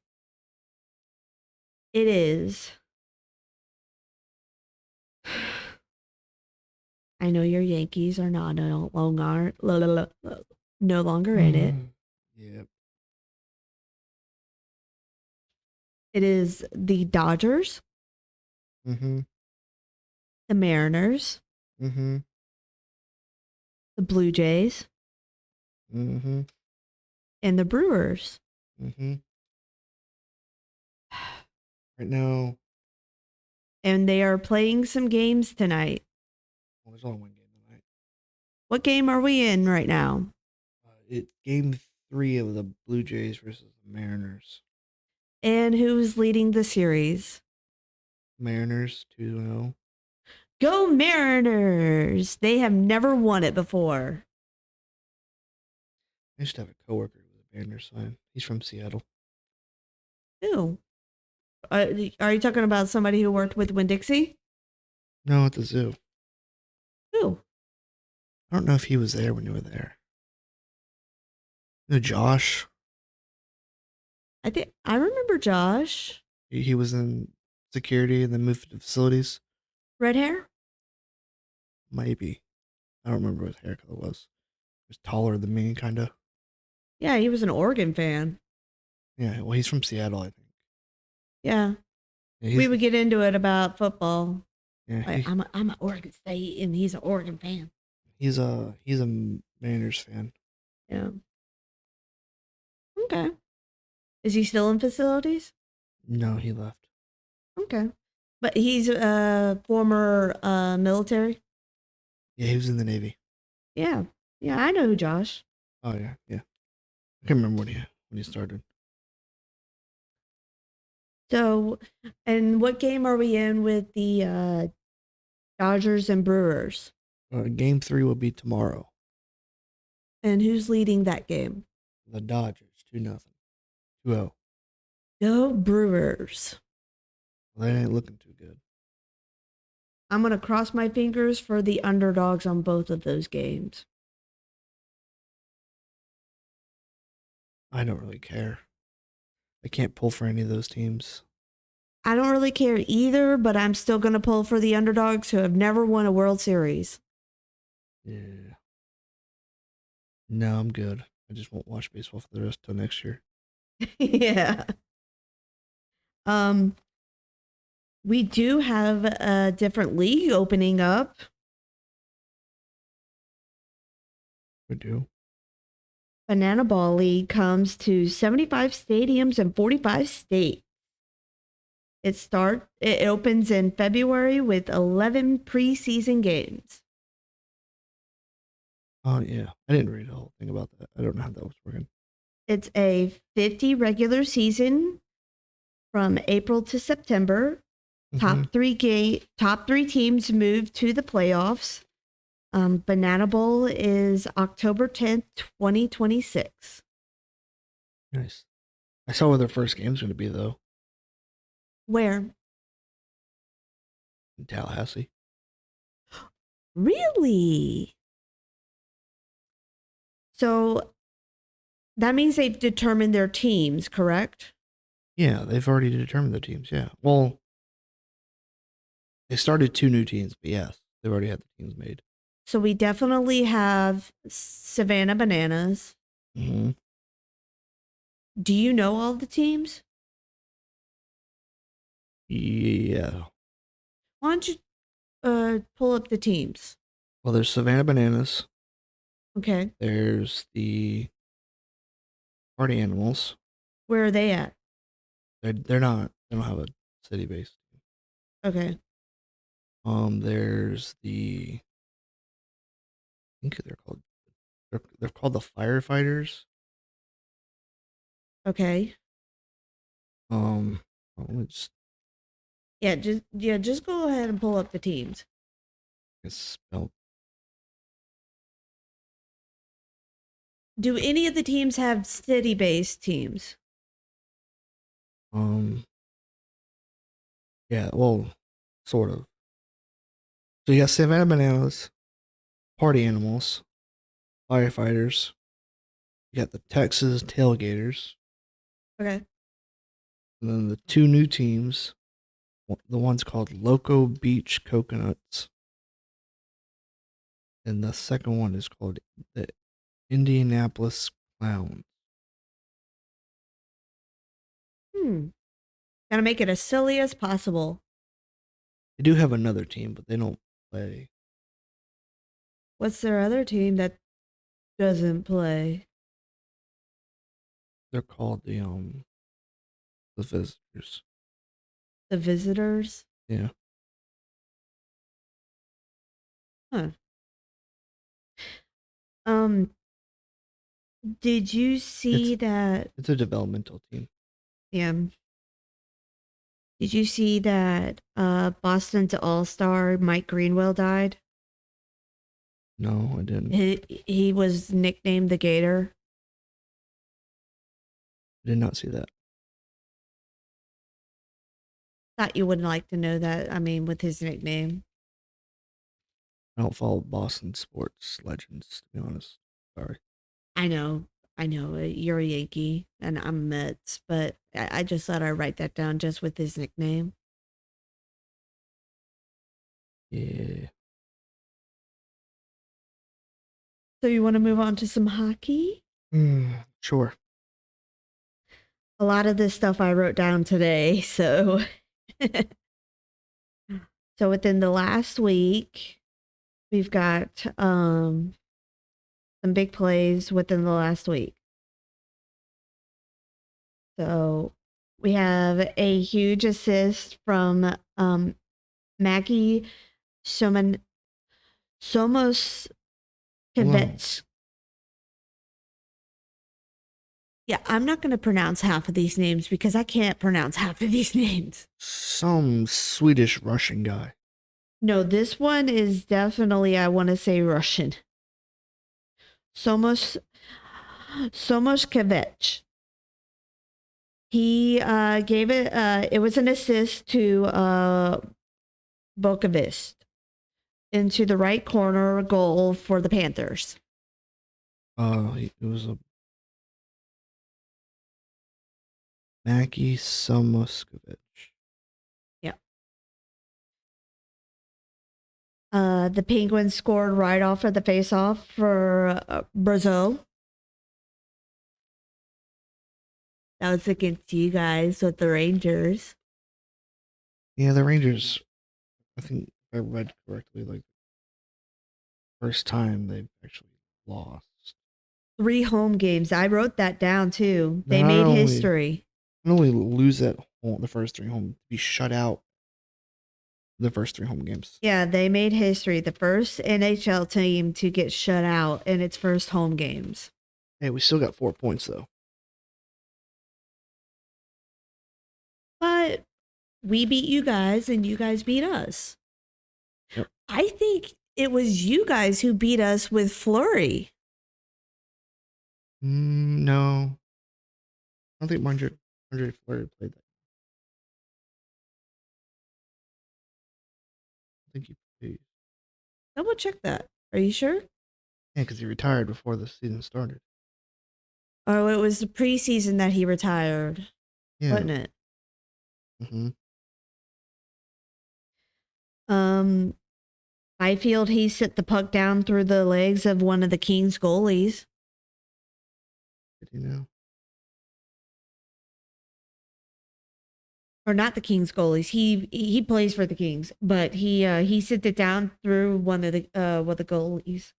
it is, I know your Yankees are no longer in it. Yep. It is the Dodgers, Mm-hmm. the Mariners, Mm-hmm. the Blue Jays, Mm-hmm. and the Brewers. Mm-hmm. Right now. And they are playing some games tonight. Well, there's only 1 game tonight. What game are we in right now? It's game 3 of the Blue Jays versus the Mariners. And who's leading the series? Mariners 2-0. Go Mariners! They have never won it before. I used to have a coworker who was a Mariners fan. He's from Seattle. Who? Are you talking about somebody who worked with Winn-Dixie? No, at the zoo. Who? I don't know if he was there when you were there. No, Josh. I remember Josh. He was in security and then moved to facilities. Red hair? Maybe. I don't remember what his hair color was. He was taller than me, kind of. Yeah, he was an Oregon fan. Yeah, well, he's from Seattle, I think. Yeah. Yeah, We would get into it about football. yeah, Like, I'm an Oregon State, and he's an Oregon fan. he's a Mariners fan. Yeah. Okay. Is he still in facilities? No, he left. Okay. But he's a former military? Yeah, he was in the Navy. Yeah. Yeah, I know Josh. Oh yeah, yeah. I can't remember when he started. So, and what game are we in with the Dodgers and Brewers? Game 3 will be tomorrow. And who's leading that game? The Dodgers 2-0. 2-0. Go Brewers. Well, they ain't looking too good. I'm going to cross my fingers for the underdogs on both of those games. I don't really care. I can't pull for any of those teams. I don't really care either, but I'm still going to pull for the underdogs who have never won a World Series. Yeah. No, I'm good. I just won't watch baseball for the rest till next year. Yeah. We do have a different league opening up. We do. Banana Ball League comes to 75 stadiums and 45 states. It opens in February with 11 preseason games. Oh yeah. I didn't read the whole thing about that. I don't know how that was working. It's a 50 regular season from April to September. Mhm. Top three teams move to the playoffs. Banana Bowl is October 10th, 2026. Nice. I saw where their first game's going to be though. Where? In Tallahassee. Really? So that means they've determined their teams, correct? Yeah, they've already determined the teams. Yeah. Well, they started 2 new teams, but yes, they've already had the teams made. So we definitely have Savannah Bananas. Mm-hmm. Do you know all the teams? Yeah. Why don't you pull up the teams? Well, there's Savannah Bananas. Okay. There's the Party Animals. Where are they at? They're not. They don't have a city base. Okay. There's the. I think they're called. They're called the Firefighters. Okay. Let me just Just go ahead and pull up the teams. spell. Do any of the teams have city-based teams? Yeah. Well, sort of. So you got Savannah Bananas, Party Animals, Firefighters. You got the Texas Tailgaters, Okay. and then the 2 new teams. The one's called Loco Beach Coconuts, and the second one is called the Indianapolis Clowns. Gotta make it as silly as possible. They do have another team, but they don't play. What's their other team that doesn't play? They're called the Visitors. The Visitors? Yeah. Huh. Um, Did you see that? It's a developmental team. Yeah. Did you see that Boston's All-Star Mike Greenwell died? No, I didn't. He was nicknamed the Gator. I did not see that. Thought you wouldn't like to know that. I mean, with his nickname. I don't follow Boston sports legends, to be honest. Sorry. I know. You're a Yankee and I'm a Mets, but I just thought I'd write that down just with his nickname. Yeah. So you want to move on to some hockey? Sure. A lot of this stuff I wrote down today, so so within the last week, we've got some big plays within the last week. So we have a huge assist from Maggie Somos Kivets. Yeah, I'm not going to pronounce half of these names because I can't pronounce half of these names. Some Swedish Russian guy. No, this one is definitely, I want to say Russian. Somoshkevich. He gave it, it was an assist to Bokovist into the right corner goal for the Panthers. It was a Mackie Samoskevich. Yeah. The Penguins scored right off of the faceoff for Brazil. That was against you guys with the Rangers. Yeah, the Rangers, I think if I read correctly, like first time they've actually lost. 3 home games. I wrote that down too. They Not made only- history. Not only lose at home, the first 3 home, be shut out the first 3 home games. Yeah, they made history. The first NHL team to get shut out in its first home games. Hey, we still got 4 points though. But we beat you guys and you guys beat us. Yep. I think it was you guys who beat us with Flurry. No. I don't think Marjorie Fleury played that. I think he played. Double check that. Are you sure? Yeah, because he retired before the season started. Oh, it was the preseason that he retired, Yeah. wasn't it? Mm-hmm. Byfield, he sent the puck down through the legs of one of the Kings goalies. Did you know? Or not the Kings goalies. He plays for the Kings, but he sent it down through one of the goalies.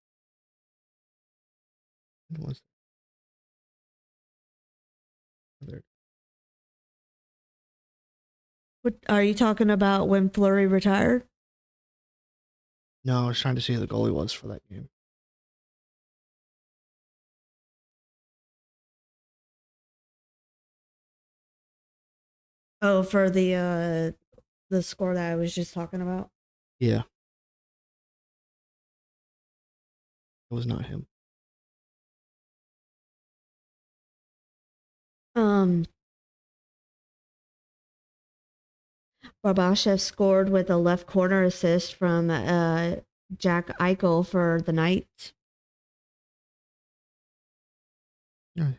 When was it? What are you talking about when Fleury retired? No, I was trying to see who the goalie was for that game. Oh, for the score that I was just talking about. Yeah. It was not him. Barbashev scored with a left corner assist from Jack Eichel for the Knights. Nice.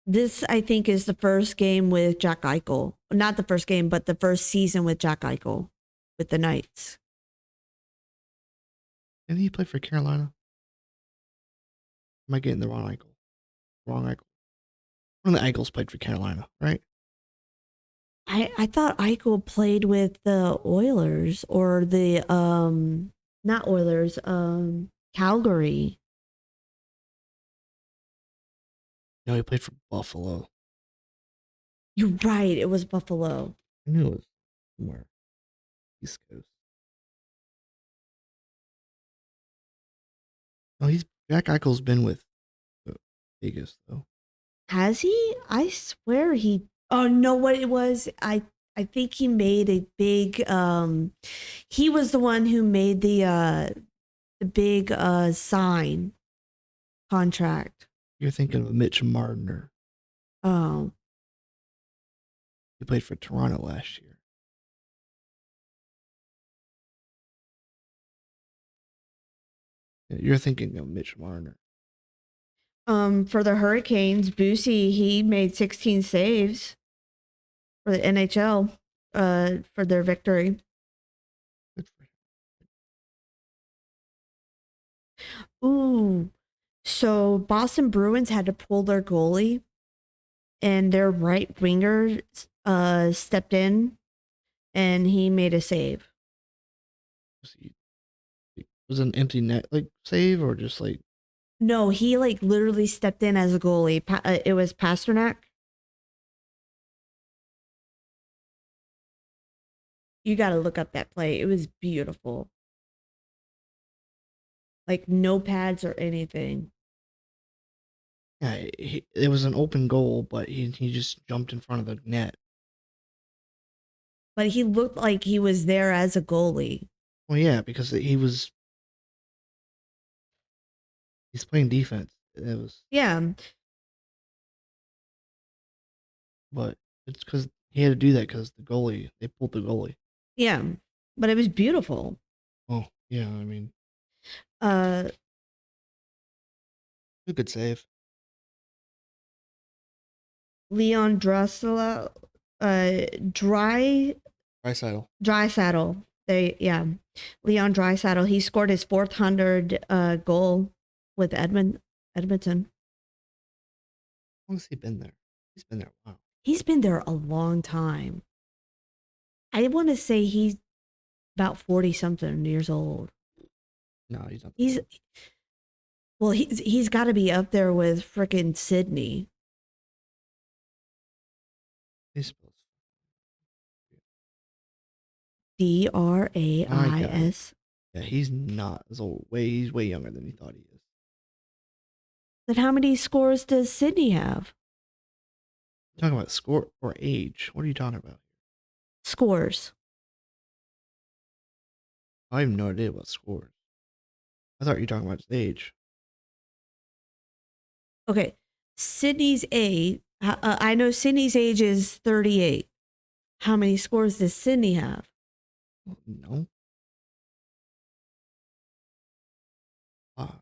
This, I think, is the first game with Jack Eichel. Not the first game, but the first season with Jack Eichel with the Knights. Didn't he play for Carolina? Am I getting the wrong Eichel? Wrong Eichel. One of the Eichels played for Carolina, right? I thought Eichel played with the Oilers or the not Oilers, Calgary. No, he played for Buffalo. You're right, it was Buffalo. I knew it was somewhere East Coast. No, Jack Eichel's been with Vegas though. Has he? I swear he. Oh no, what it was? I think he made a big. He was the one who made the big sign contract. You're thinking of Mitch Marner. Oh, He played for Toronto last year. Yeah, you're thinking of Mitch Marner. for the Hurricanes, Boosie he made 16 saves for the NHL, for their victory. Good for him. Ooh, so Boston Bruins had to pull their goalie, and their right winger stepped in, and he made a save. Was it an empty net like save or just like No, he like literally stepped in as a goalie. It was Pasternak. You got to look up that play. It was beautiful. Like no pads or anything. yeah, it was an open goal, but he just jumped in front of the net. But he looked like he was there as a goalie. Well, yeah, because he's playing defense. It was, Yeah, but it's because he had to do that because they pulled the goalie. yeah. But it was beautiful. Oh yeah, I mean, Uh, a good save. Leon Draisaitl, dry saddle. Yeah, Leon Draisaitl. He scored his 400 goal with Edmonton. How long has he been there? He's been there a while. He's been there a long time. I want to say he's about 40 something years old. No, he's not. He's well, he's got to be up there with frickin' Sydney. He's my guy. Drais. Yeah, he's not as old. He's way younger than he thought he is. Then how many scores does Sydney have? Talking about score or age? What are you talking about? Scores. I have no idea what scores. I thought you were talking about his age. Okay. Sydney's age. I know Sydney's age is 38. How many scores does Sydney have? No. Ah.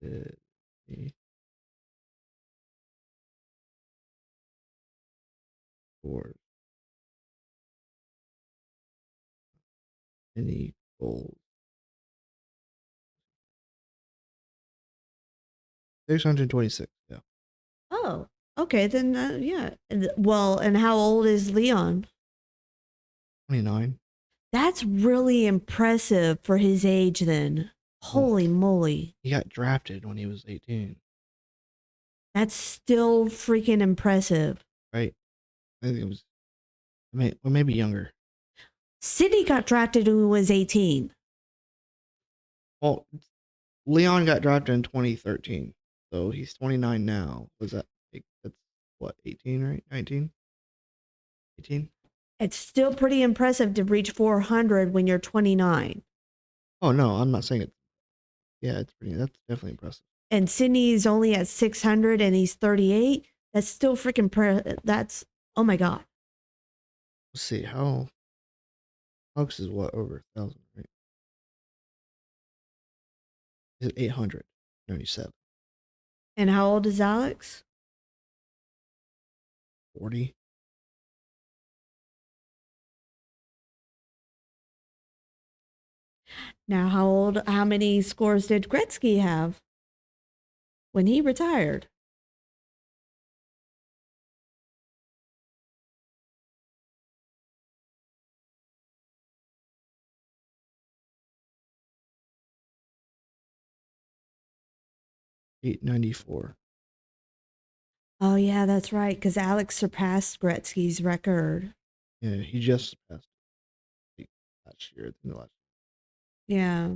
Sydney scores. Any goals? 626. Yeah. Oh, okay. Then, yeah. Well, and how old is Leon? 29. That's really impressive for his age, then. Holy moly. He got drafted when he was 18. That's still freaking impressive. Right? I think it was, or maybe younger. Sydney got drafted when he was 18. Well, Leon got drafted in 2013. So he's 29 now. Was that, that's what, 18, right? 19? 18? It's still pretty impressive to reach 400 when you're 29. Oh, no, I'm not saying it. Yeah, that's definitely impressive. And Sydney's only at 600 and he's 38. That's still freaking, that's, oh my God. Let's see, Hawks is what, over 1,000, right? He's at 897. And how old is Alex? 40. Now, how many scores did Gretzky have when he retired? $894. Oh, yeah, that's right. Because Alex surpassed Gretzky's record. Yeah, he just passed last year. Yeah.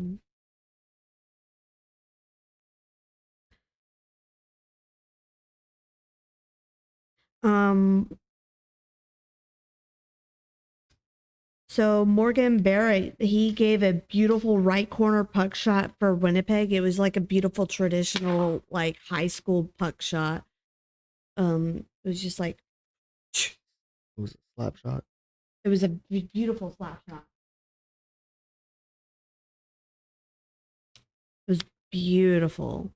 Um, so Morgan Barrett, he gave a beautiful right corner puck shot for Winnipeg. It was like a beautiful traditional like high school puck shot. It was just like It was a slap shot. it was a beautiful slap shot. It was beautiful.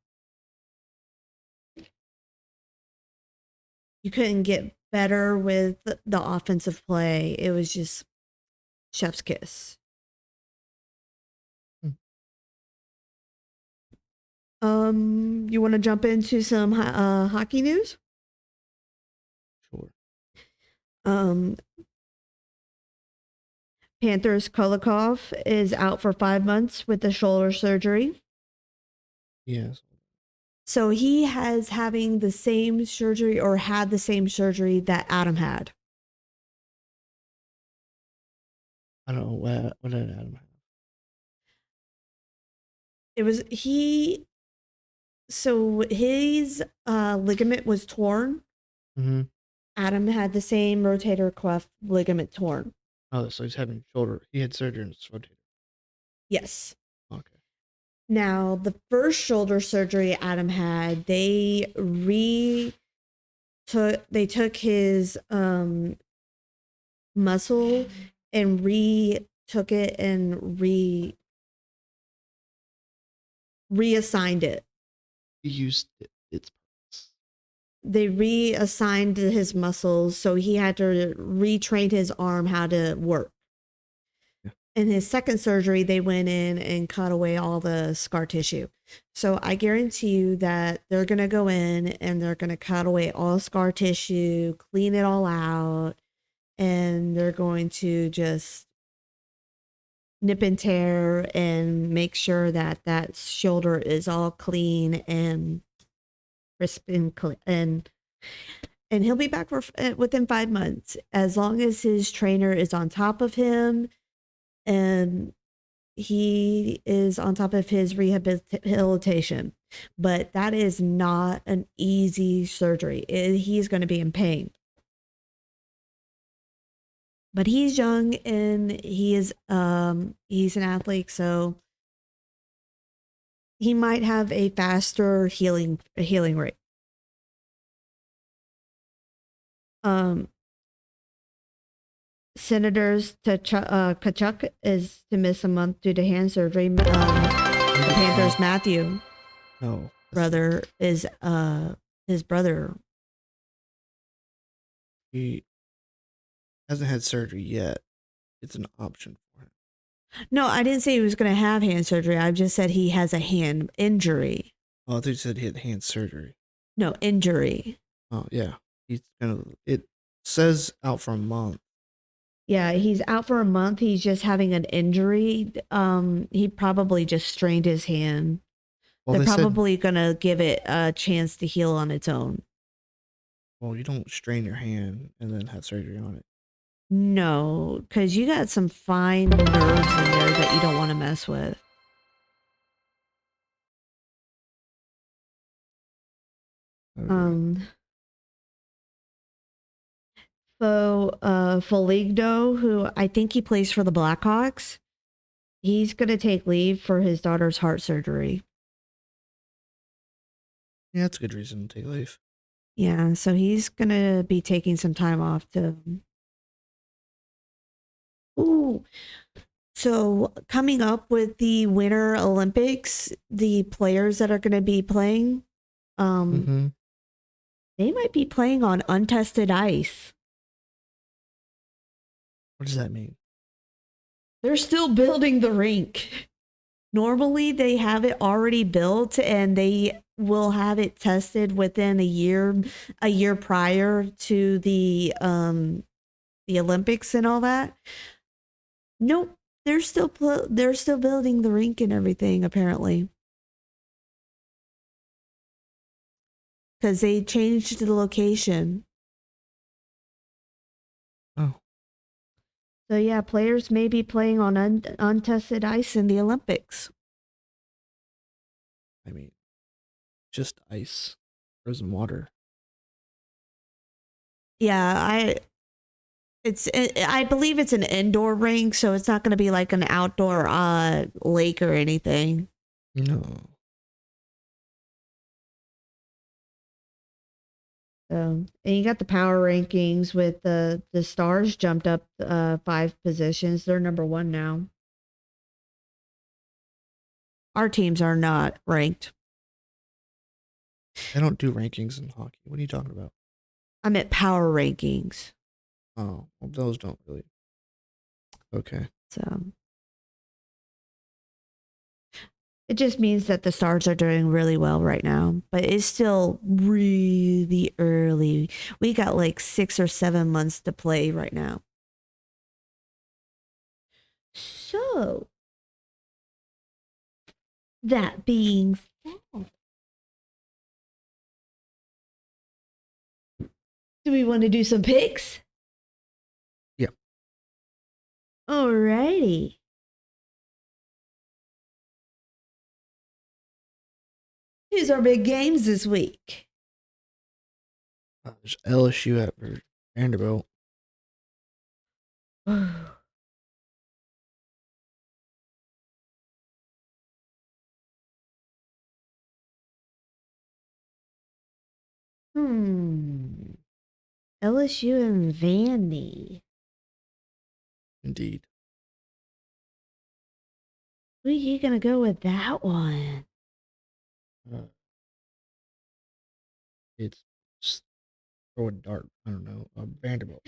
You couldn't get better with the offensive play. It was just chef's kiss. You want to jump into some hockey news? Sure. Um, Panthers Kulikov is out for 5 months with the shoulder surgery. Yes. So he has having the same surgery or had the same surgery that Adam had. I don't know what did Adam have. It was so his ligament was torn. Mm-hmm. Adam had the same rotator cuff ligament torn. Oh, so he's having shoulder. He had surgery in his rotator. Yes. Okay. Now, the first shoulder surgery Adam had, they took his muscle and retook it and reassigned it. He used its purpose. They reassigned his muscles, so he had to retrain his arm how to work. Yeah. In his second surgery, they went in and cut away all the scar tissue. So I guarantee you that they're going to go in and they're going to cut away all scar tissue, clean it all out, and they're going to just nip and tear and make sure that that shoulder is all clean and crisp and clean. And he'll be back for within 5 months as long as his trainer is on top of him and he is on top of his rehabilitation. But that is not an easy surgery. He's going to be in pain. But he's young and he's an athlete, so he might have a faster healing rate. Senators Kachuk is to miss a month due to hand surgery. The Panthers Matthew No. brother is his brother. He hasn't had surgery yet. It's an option for him. No, I didn't say he was going to have hand surgery. I just said he has a hand injury. Oh, I thought you said he had hand surgery. No, injury. Oh yeah. It says out for a month. Yeah, he's out for a month. He's just having an injury. He probably just strained his hand. Well, They're they probably gonna give it a chance to heal on its own. well, you don't strain your hand and then have surgery on it. No, because you got some fine nerves in there that you don't want to mess with. Okay. So Foligno, who I think he plays for the Blackhawks, he's gonna take leave for his daughter's heart surgery. Yeah, that's a good reason to take leave. Yeah, so he's gonna be taking some time off to. Ooh, so coming up with the Winter Olympics, the players that are gonna be playing, Mm-hmm. they might be playing on untested ice. What does that mean? They're still building the rink. Normally, they have it already built and they will have it tested within a year prior to the Olympics and all that. Nope, they're still building the rink and everything apparently. Because they changed the location. Oh, So yeah, players may be playing on untested ice in the Olympics. I mean, just ice, frozen water. Yeah, I believe it's an indoor rink, so it's not going to be like an outdoor lake or anything. No. So, and you got the power rankings with the Stars jumped up 5 positions. They're number 1 now. Our teams are not ranked. I don't do rankings in hockey. What are you talking about? I'm at power rankings. Oh, well, those don't really. Okay. So it just means that the Stars are doing really well right now, but it's still really early. We got like 6 or 7 months to play right now. So, that being said, do we want to do some picks? Yeah. Alrighty. Who's our big games this week? There's LSU at Vanderbilt. LSU and Vandy. Indeed. Who are you gonna go with that one? It's just throw a dart. I don't know. Vanderbilt.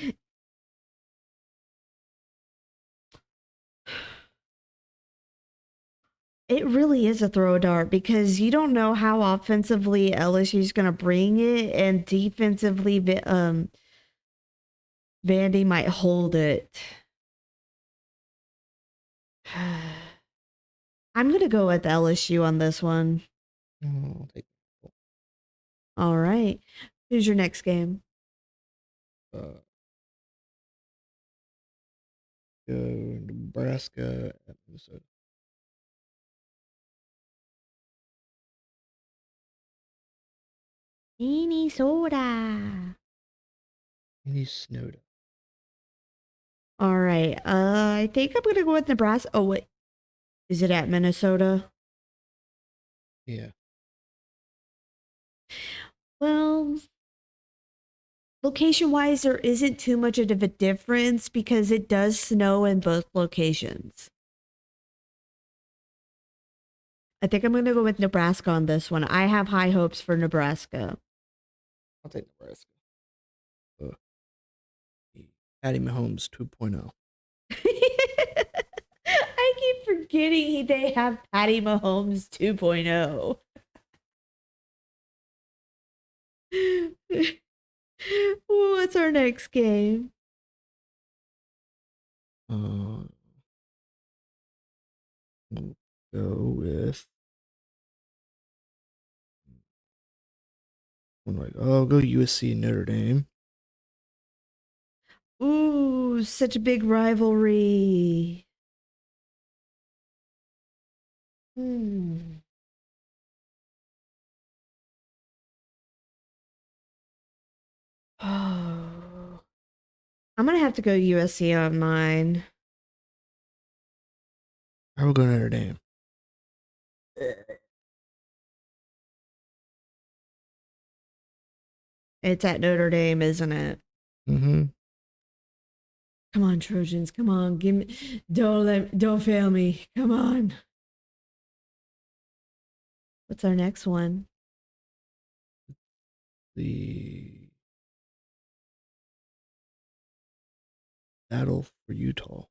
It really is a throw dart because you don't know how offensively LSU is going to bring it, and defensively, Vandy might hold it. I'm going to go with LSU on this one. Oh, All right. Who's your next game? go Nebraska at Minnesota. Minnesota. Any Snowda. All right. I think I'm going to go with Nebraska. Oh, wait. Is it at Minnesota? Yeah. Well, location wise, there isn't too much of a difference because it does snow in both locations. I think I'm going to go with Nebraska on this one. I have high hopes for Nebraska. I'll take Nebraska. Patty Mahomes 2.0. I keep forgetting they have Patty Mahomes 2.0. What's our next game? We'll go with. I'll go USC and Notre Dame. Ooh, such a big rivalry. Hmm. Oh. I'm going to have to go USC on mine. I will go Notre Dame. It's at Notre Dame, isn't it? Mm-hmm. Come on, Trojans. Come on. Give me don't fail me. Come on. What's our next one? The battle for Utah.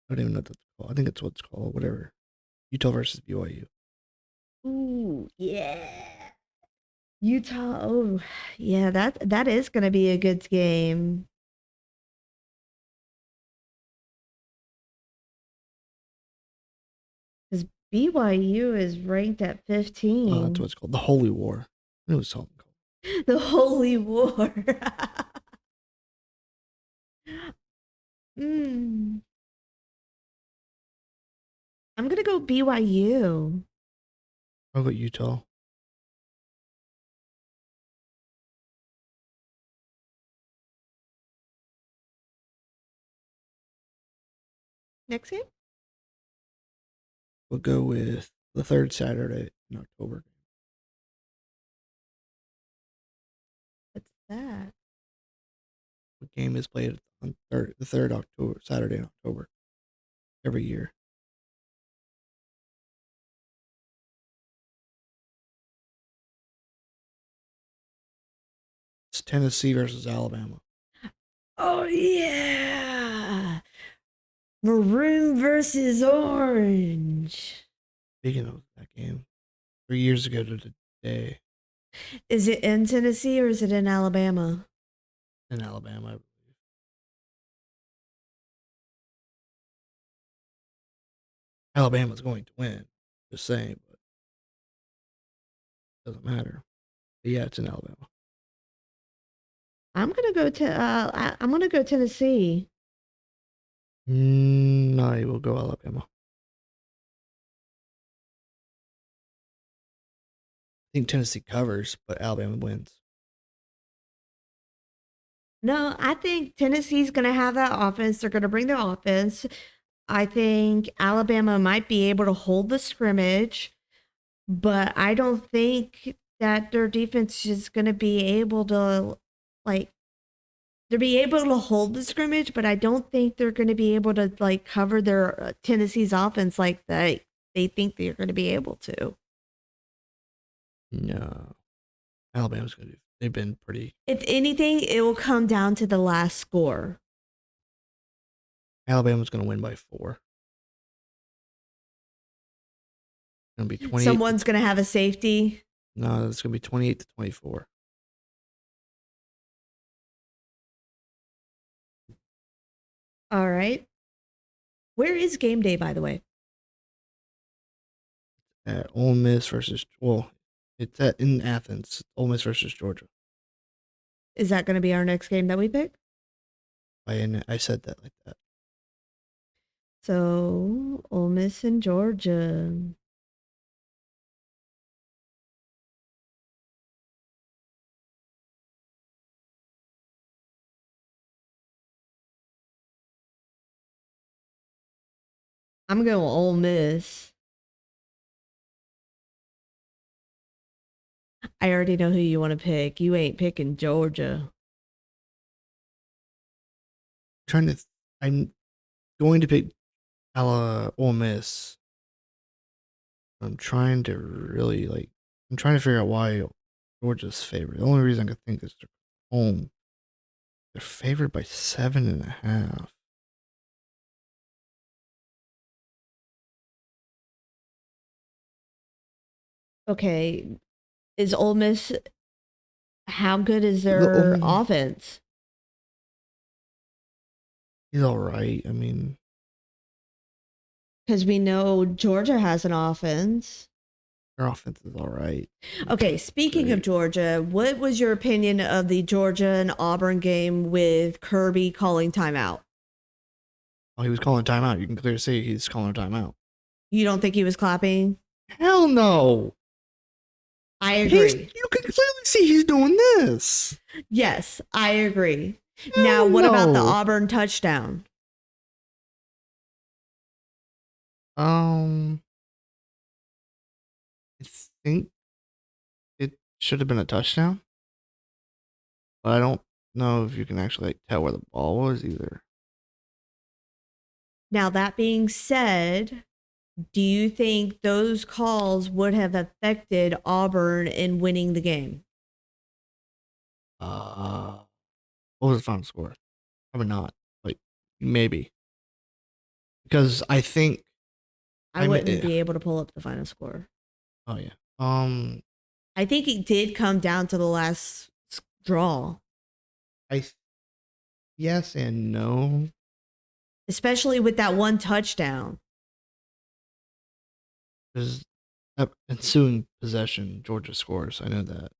I don't even know what that's called. I think it's what it's called. Whatever. Utah versus BYU. Ooh, yeah. Utah. Oh, yeah, that is going to be a good game. Cuz BYU is ranked at Oh, 15. that's what it's called. The Holy War. It was something called. The Holy War. mm. I'm going to go BYU. I'll go Utah. Next game? We'll go with the third Saturday in October. What's that? The game is played on the third October Saturday in October every year. It's Tennessee versus Alabama. Oh, yeah. Maroon versus orange. Speaking of that game, 3 years ago to today Is it in Tennessee or is it in Alabama? in Alabama, I believe. Alabama's going to win. Just saying, but it doesn't matter. But yeah, it's in Alabama. I'm gonna go to. I'm gonna go Tennessee. No, I will go Alabama. I think Tennessee covers, but Alabama wins. No, I think Tennessee's gonna have that offense. They're gonna bring their offense. I think Alabama might be able to hold the scrimmage, but I don't think that their defense is gonna be able to like they'll be able to hold the scrimmage, but I don't think they're going to be able to like cover their Tennessee's offense like they think they're going to be able to. No, Alabama's going to do. They've been pretty. If anything, it will come down to the last score. Alabama's going to win by 4. It's going to be 28. Someone's going to have a safety. No, it's going to be 28-24. All right. Where is game day, by the way? At Ole Miss versus it's in Athens. Ole Miss versus Georgia. Is that going to be our next game that we pick? I said that like that. So Ole Miss and Georgia. I'm going Ole Miss. I already know who you want to pick. You ain't picking Georgia. I'm going to pick Ole Miss. I'm trying to really I'm trying to figure out why Georgia's favored. The only reason I could think is they're home. They're favored by 7.5. Okay, is Ole Miss, how good is The their only- offense? He's all right. I mean, Because we know Georgia has an offense. their offense is all right. Okay, speaking of Great. Georgia, what was your opinion of the Georgia and Auburn game with Kirby calling timeout? Oh, he was calling timeout. You can clearly see he's calling a timeout. You don't think he was clapping? Hell no. I agree. You can clearly see he's doing this. Yes, I agree. Hell Now, what about the no. Auburn touchdown? I think it should have been a touchdown, but I don't know if you can actually tell where the ball was either. Now, that being said, do you think those calls would have affected Auburn in winning the game? What was the final score? Probably not. Like maybe because I think I wouldn't be able to pull up the final score. Oh yeah. I think it did come down to the last draw, Yes and no. especially with that one touchdown. Because that ensuing possession, Georgia scores. I know that.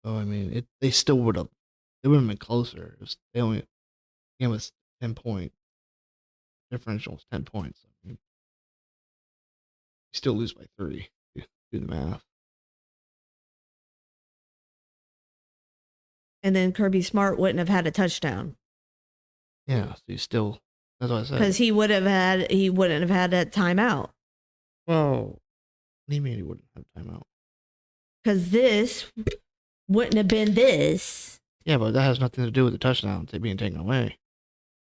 So I mean, they still would have. They would have been closer. They only game was 10 point differential was 10 points. I mean, you still lose by 3. Do the math. And then Kirby Smart wouldn't have had a touchdown. Yeah, so you still. That's what I said. because he wouldn't have had that timeout. Well, what do you mean he wouldn't have timeout? Because this wouldn't have been this. Yeah, but that has nothing to do with the touchdown being taken away,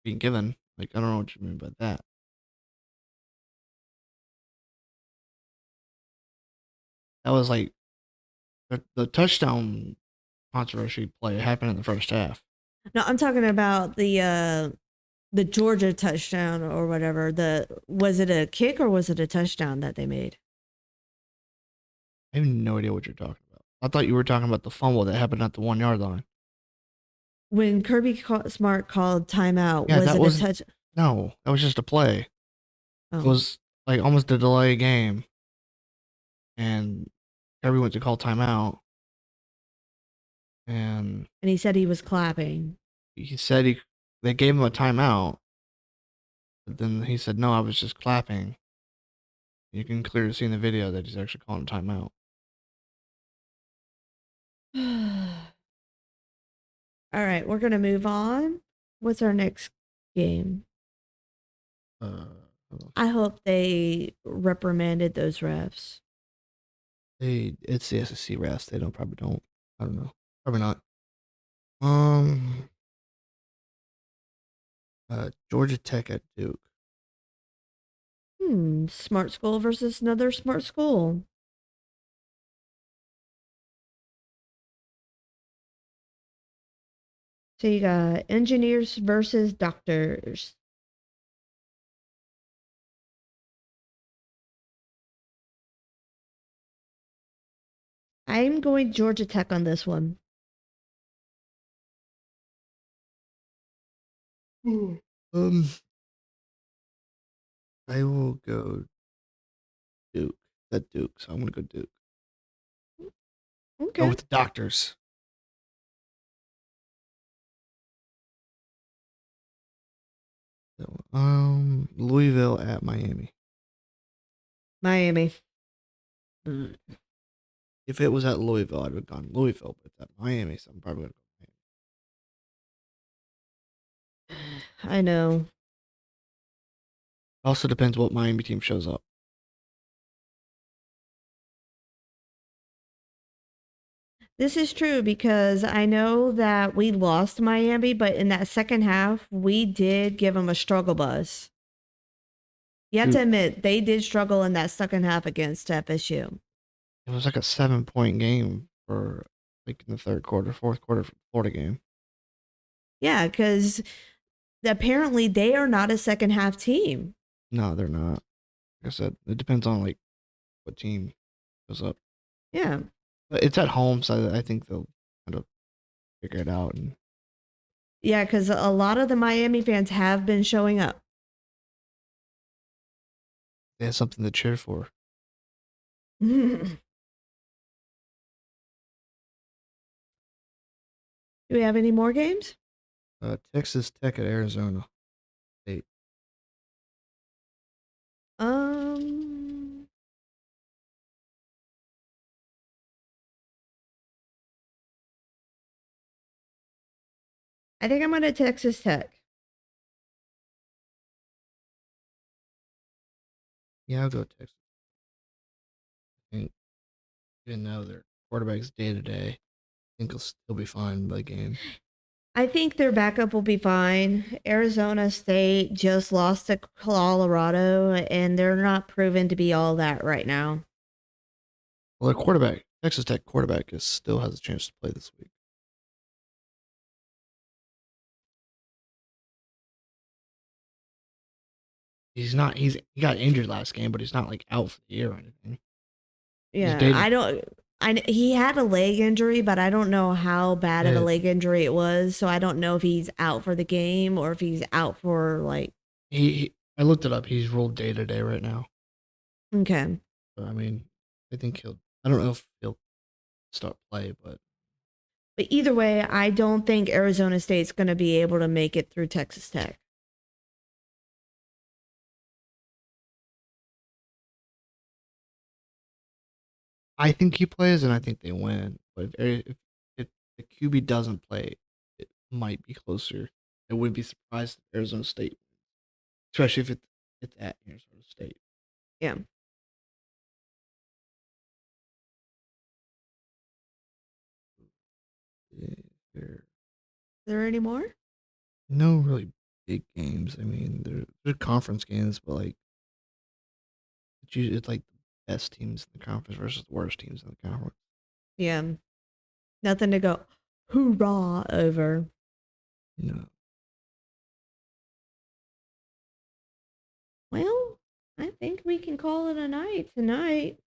being given. Like, I don't know what you mean by that. That was like the touchdown controversy play happened in the first half. No, I'm talking about the Georgia touchdown or whatever. Was it a kick or was it a touchdown that they made? I have no idea what you're talking about. I thought you were talking about the fumble that happened at the 1 yard line. When Smart called timeout, Yeah, was that it was a touch? no, that was just a play. Oh. It was like almost a delay game, and Kirby went to call timeout, and And he said he was clapping. he said they gave him a timeout, but then he said no, I was just clapping. You can clearly see in the video that he's actually calling a timeout. All right, we're gonna move on. What's our next game? Hold on. I hope they reprimanded those refs. It's the SEC refs. They probably don't. I don't know. Probably not. Georgia Tech at Duke. Smart school versus another smart school. So you got engineers versus doctors. I'm going Georgia Tech on this one. I will go Duke. That Duke. So I'm gonna go Duke. Okay. Go with the doctors. Louisville at Miami. Miami. If it was at Louisville, I'd have gone Louisville, but it's at Miami, so I'm probably gonna go Miami. I know. Also depends what Miami team shows up. This is true because I know that we lost Miami, but in that second half, we did give them a struggle bus. You have to admit, they did struggle in that second half against FSU. It was like a 7-point game for like in the third quarter, fourth quarter for the Florida game. Yeah, because apparently they are not a second half team. No, they're not. Like I said, it depends on like what team shows up. Yeah. But it's at home, so I think they'll kind of figure it out, and Yeah, because a lot of the Miami fans have been showing up. they have something to cheer for. Do we have any more games? Texas Tech at Arizona State. I think I'm going to Texas Tech. Yeah, I'll go Texas. I think even though their quarterback's day to day, I think he'll still be fine by the game. I think their backup will be fine. Arizona State just lost to Colorado, and they're not proven to be all that right now. Well, their quarterback, Texas Tech quarterback, still has a chance to play this week. He's not. He got injured last game, but he's not like out for the year or anything. Yeah, I don't. He had a leg injury, but I don't know how bad of a leg injury it was. So I don't know if he's out for the game or if he's out for like. I looked it up. He's ruled day to day right now. Okay. So, I mean, I think he'll. I don't know if he'll start play, but either way, I don't think Arizona State's going to be able to make it through Texas Tech. I think he plays, and I think they win. But if the QB doesn't play, it might be closer. I wouldn't be surprised if Arizona State, especially if it's at Arizona State. Yeah. Yeah, there Is there any more? no really big games. I mean, they're conference games, but like it's like the best teams in the conference versus the worst teams in the conference. Yeah. Nothing to go hoorah over. No, Well, I think we can call it a night tonight.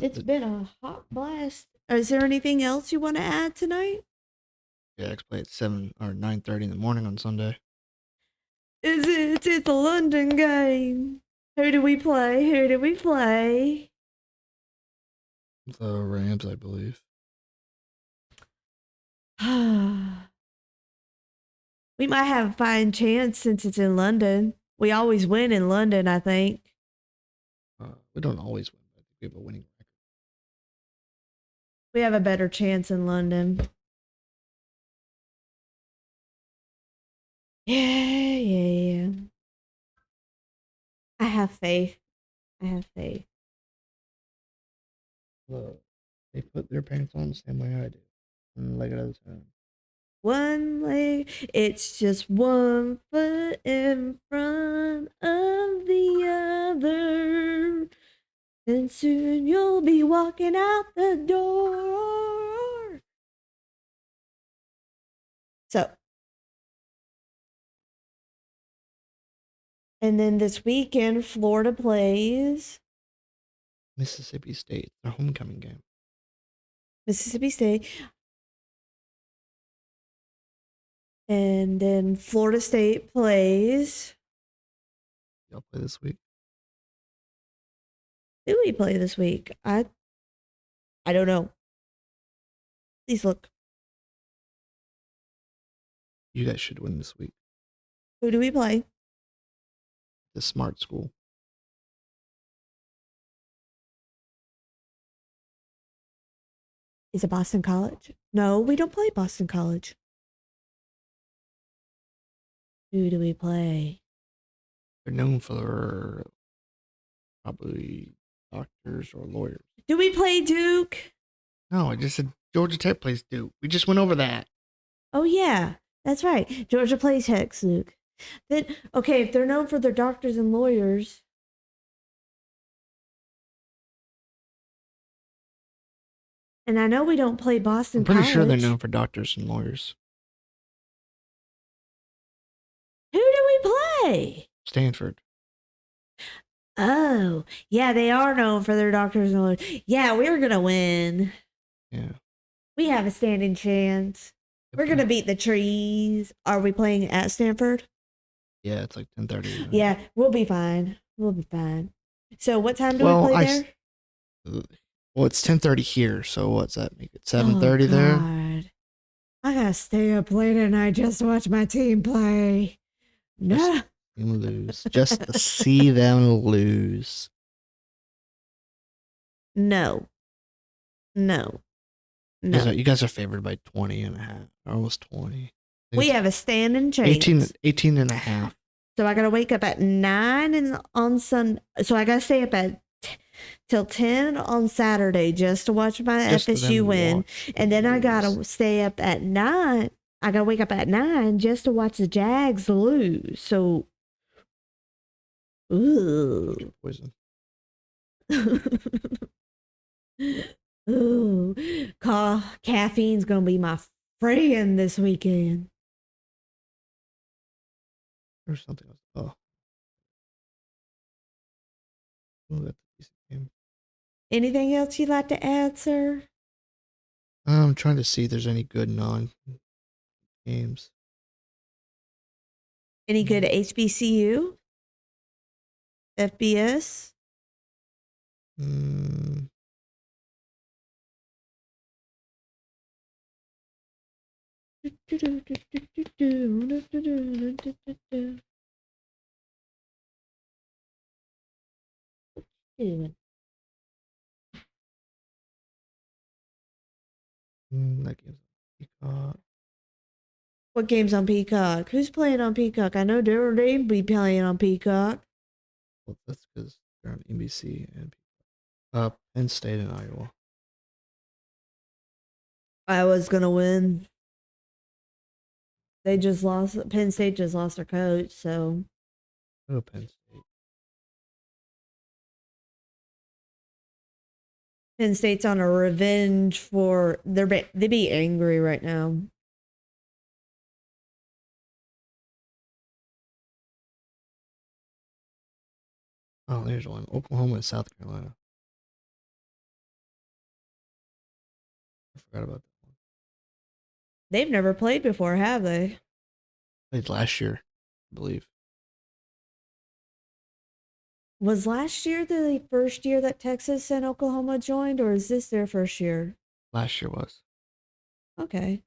It's been a hot blast. Is there anything else you want to add tonight? Jags play at 7 or 9:30 in the morning on Sunday. It's a London game. Who do we play? Who do we play? The Rams, I believe. We might have a fine chance since it's in London. We always win in London, I think. We don't always win, but I think we have a winning record. We have a better chance in London. Yeah. I have faith. They put their pants on the same way I do. One leg at a time. One leg, it's just one foot in front of the other. And soon you'll be walking out the door. So, and then this weekend, Florida plays Mississippi State, their homecoming game. Mississippi State. And then Florida State plays. Y'all play this week? Who do we play this week? I don't know. Please look. You guys should win this week. Who do we play? The smart school. Is it Boston College? No, we don't play Boston College. Who do we play? They're known for probably doctors or lawyers. Do we play Duke? No, I just said Georgia Tech plays Duke. We just went over that. Oh, yeah. That's right. Georgia plays Tech, Luke. Then, okay, if they're known for their doctors and lawyers. And I know we don't play Boston I'm pretty College. sure they're known for doctors and lawyers. Who do we play? Stanford. Oh, yeah, they are known for their doctors and lawyers. Yeah, we're going to win. Yeah. We have a standing chance. We're going to beat the trees. Are we playing at Stanford? Yeah, it's like 10:30. Yeah, we'll be fine. So what time do we play there? Well, it's 10:30 here, so what's that make it? 7:30 there? God. I gotta stay up late at night just to watch my team play. No. Lose. Just to see them lose. No. You guys are favored by 20 and a half. Almost 20. We have a standing chance. 18 and a half. So I gotta wake up at 9 on Sunday. So I gotta stay up till 10 on Saturday just to watch my FSU win. And then I gotta stay up at 9. I gotta wake up at 9 just to watch the Jags lose. So, ooh. Poison. Ooh. Caffeine's gonna be my friend this weekend. There's something else. Oh, that's a decent game. Anything else you'd like to add, sir? I'm trying to see if there's any good non-games. Any good HBCU? FBS? Doing? That game's Peacock. What game's on Peacock? Who's playing on Peacock? I know they be playing on Peacock. Well, that's because they're on NBC and Penn State and Iowa. Iowa's gonna win. They just lost. Penn State just lost their coach, so Oh, Penn State. Penn State's on a revenge for they be angry right now. Oh, there's one. Oklahoma and South Carolina. I forgot about that one. They've never played before, have they? Played last year, I believe. Was last year the first year that Texas and Oklahoma joined, or is this their first year? Last year was. Okay.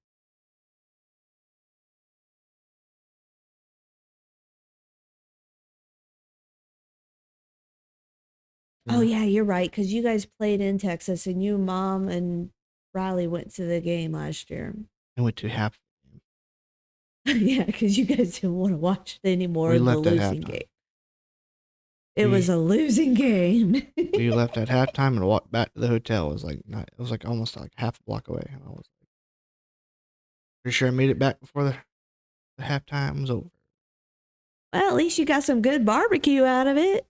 Oh yeah, you're right. Because you guys played in Texas, and you, Mom, and Riley went to the game last year. I went to half. Yeah, because you guys didn't want to watch it anymore. We The left at losing halftime. game. It was a losing game. We left at halftime and walked back to the hotel. It was like almost like half a block away. And I was like, pretty sure I made it back before the halftime was over. Well, at least you got some good barbecue out of it.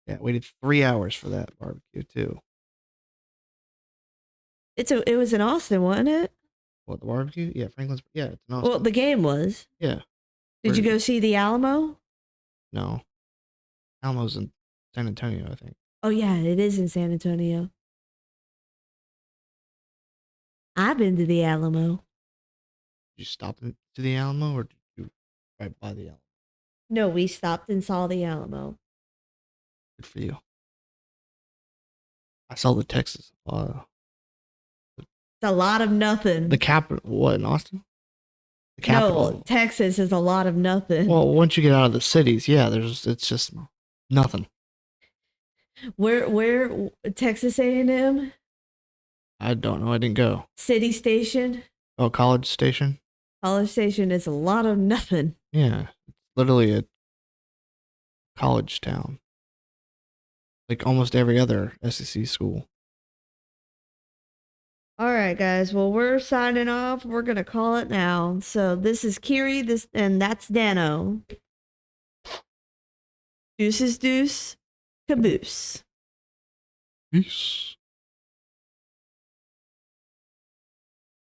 Yeah, waited 3 hours for that barbecue too. It was in Austin, wasn't it? What, the barbecue? Yeah, Franklin's. Yeah, it's in Austin. Well, the game was. Yeah. Did you go see the Alamo? No. Almo's in San Antonio, I think. Oh yeah, it is in San Antonio. I've been to the Alamo. Did you stop to the Alamo or did you right by the Alamo? No, we stopped and saw the Alamo. Good for you. I saw the Texas. It's a lot of nothing. The capital. What, in Austin? The capital. No, Texas is a lot of nothing. Well, once you get out of the cities, yeah, it's just nothing. Where Texas A&M? I don't know. I didn't go. City Station? Oh, College Station? College Station is a lot of nothing. Yeah. It's literally a college town. Like almost every other SEC school. All right, guys. Well, we're signing off. We're going to call it now. So this is Kiri, and that's Dano. Deuces, caboose. Peace.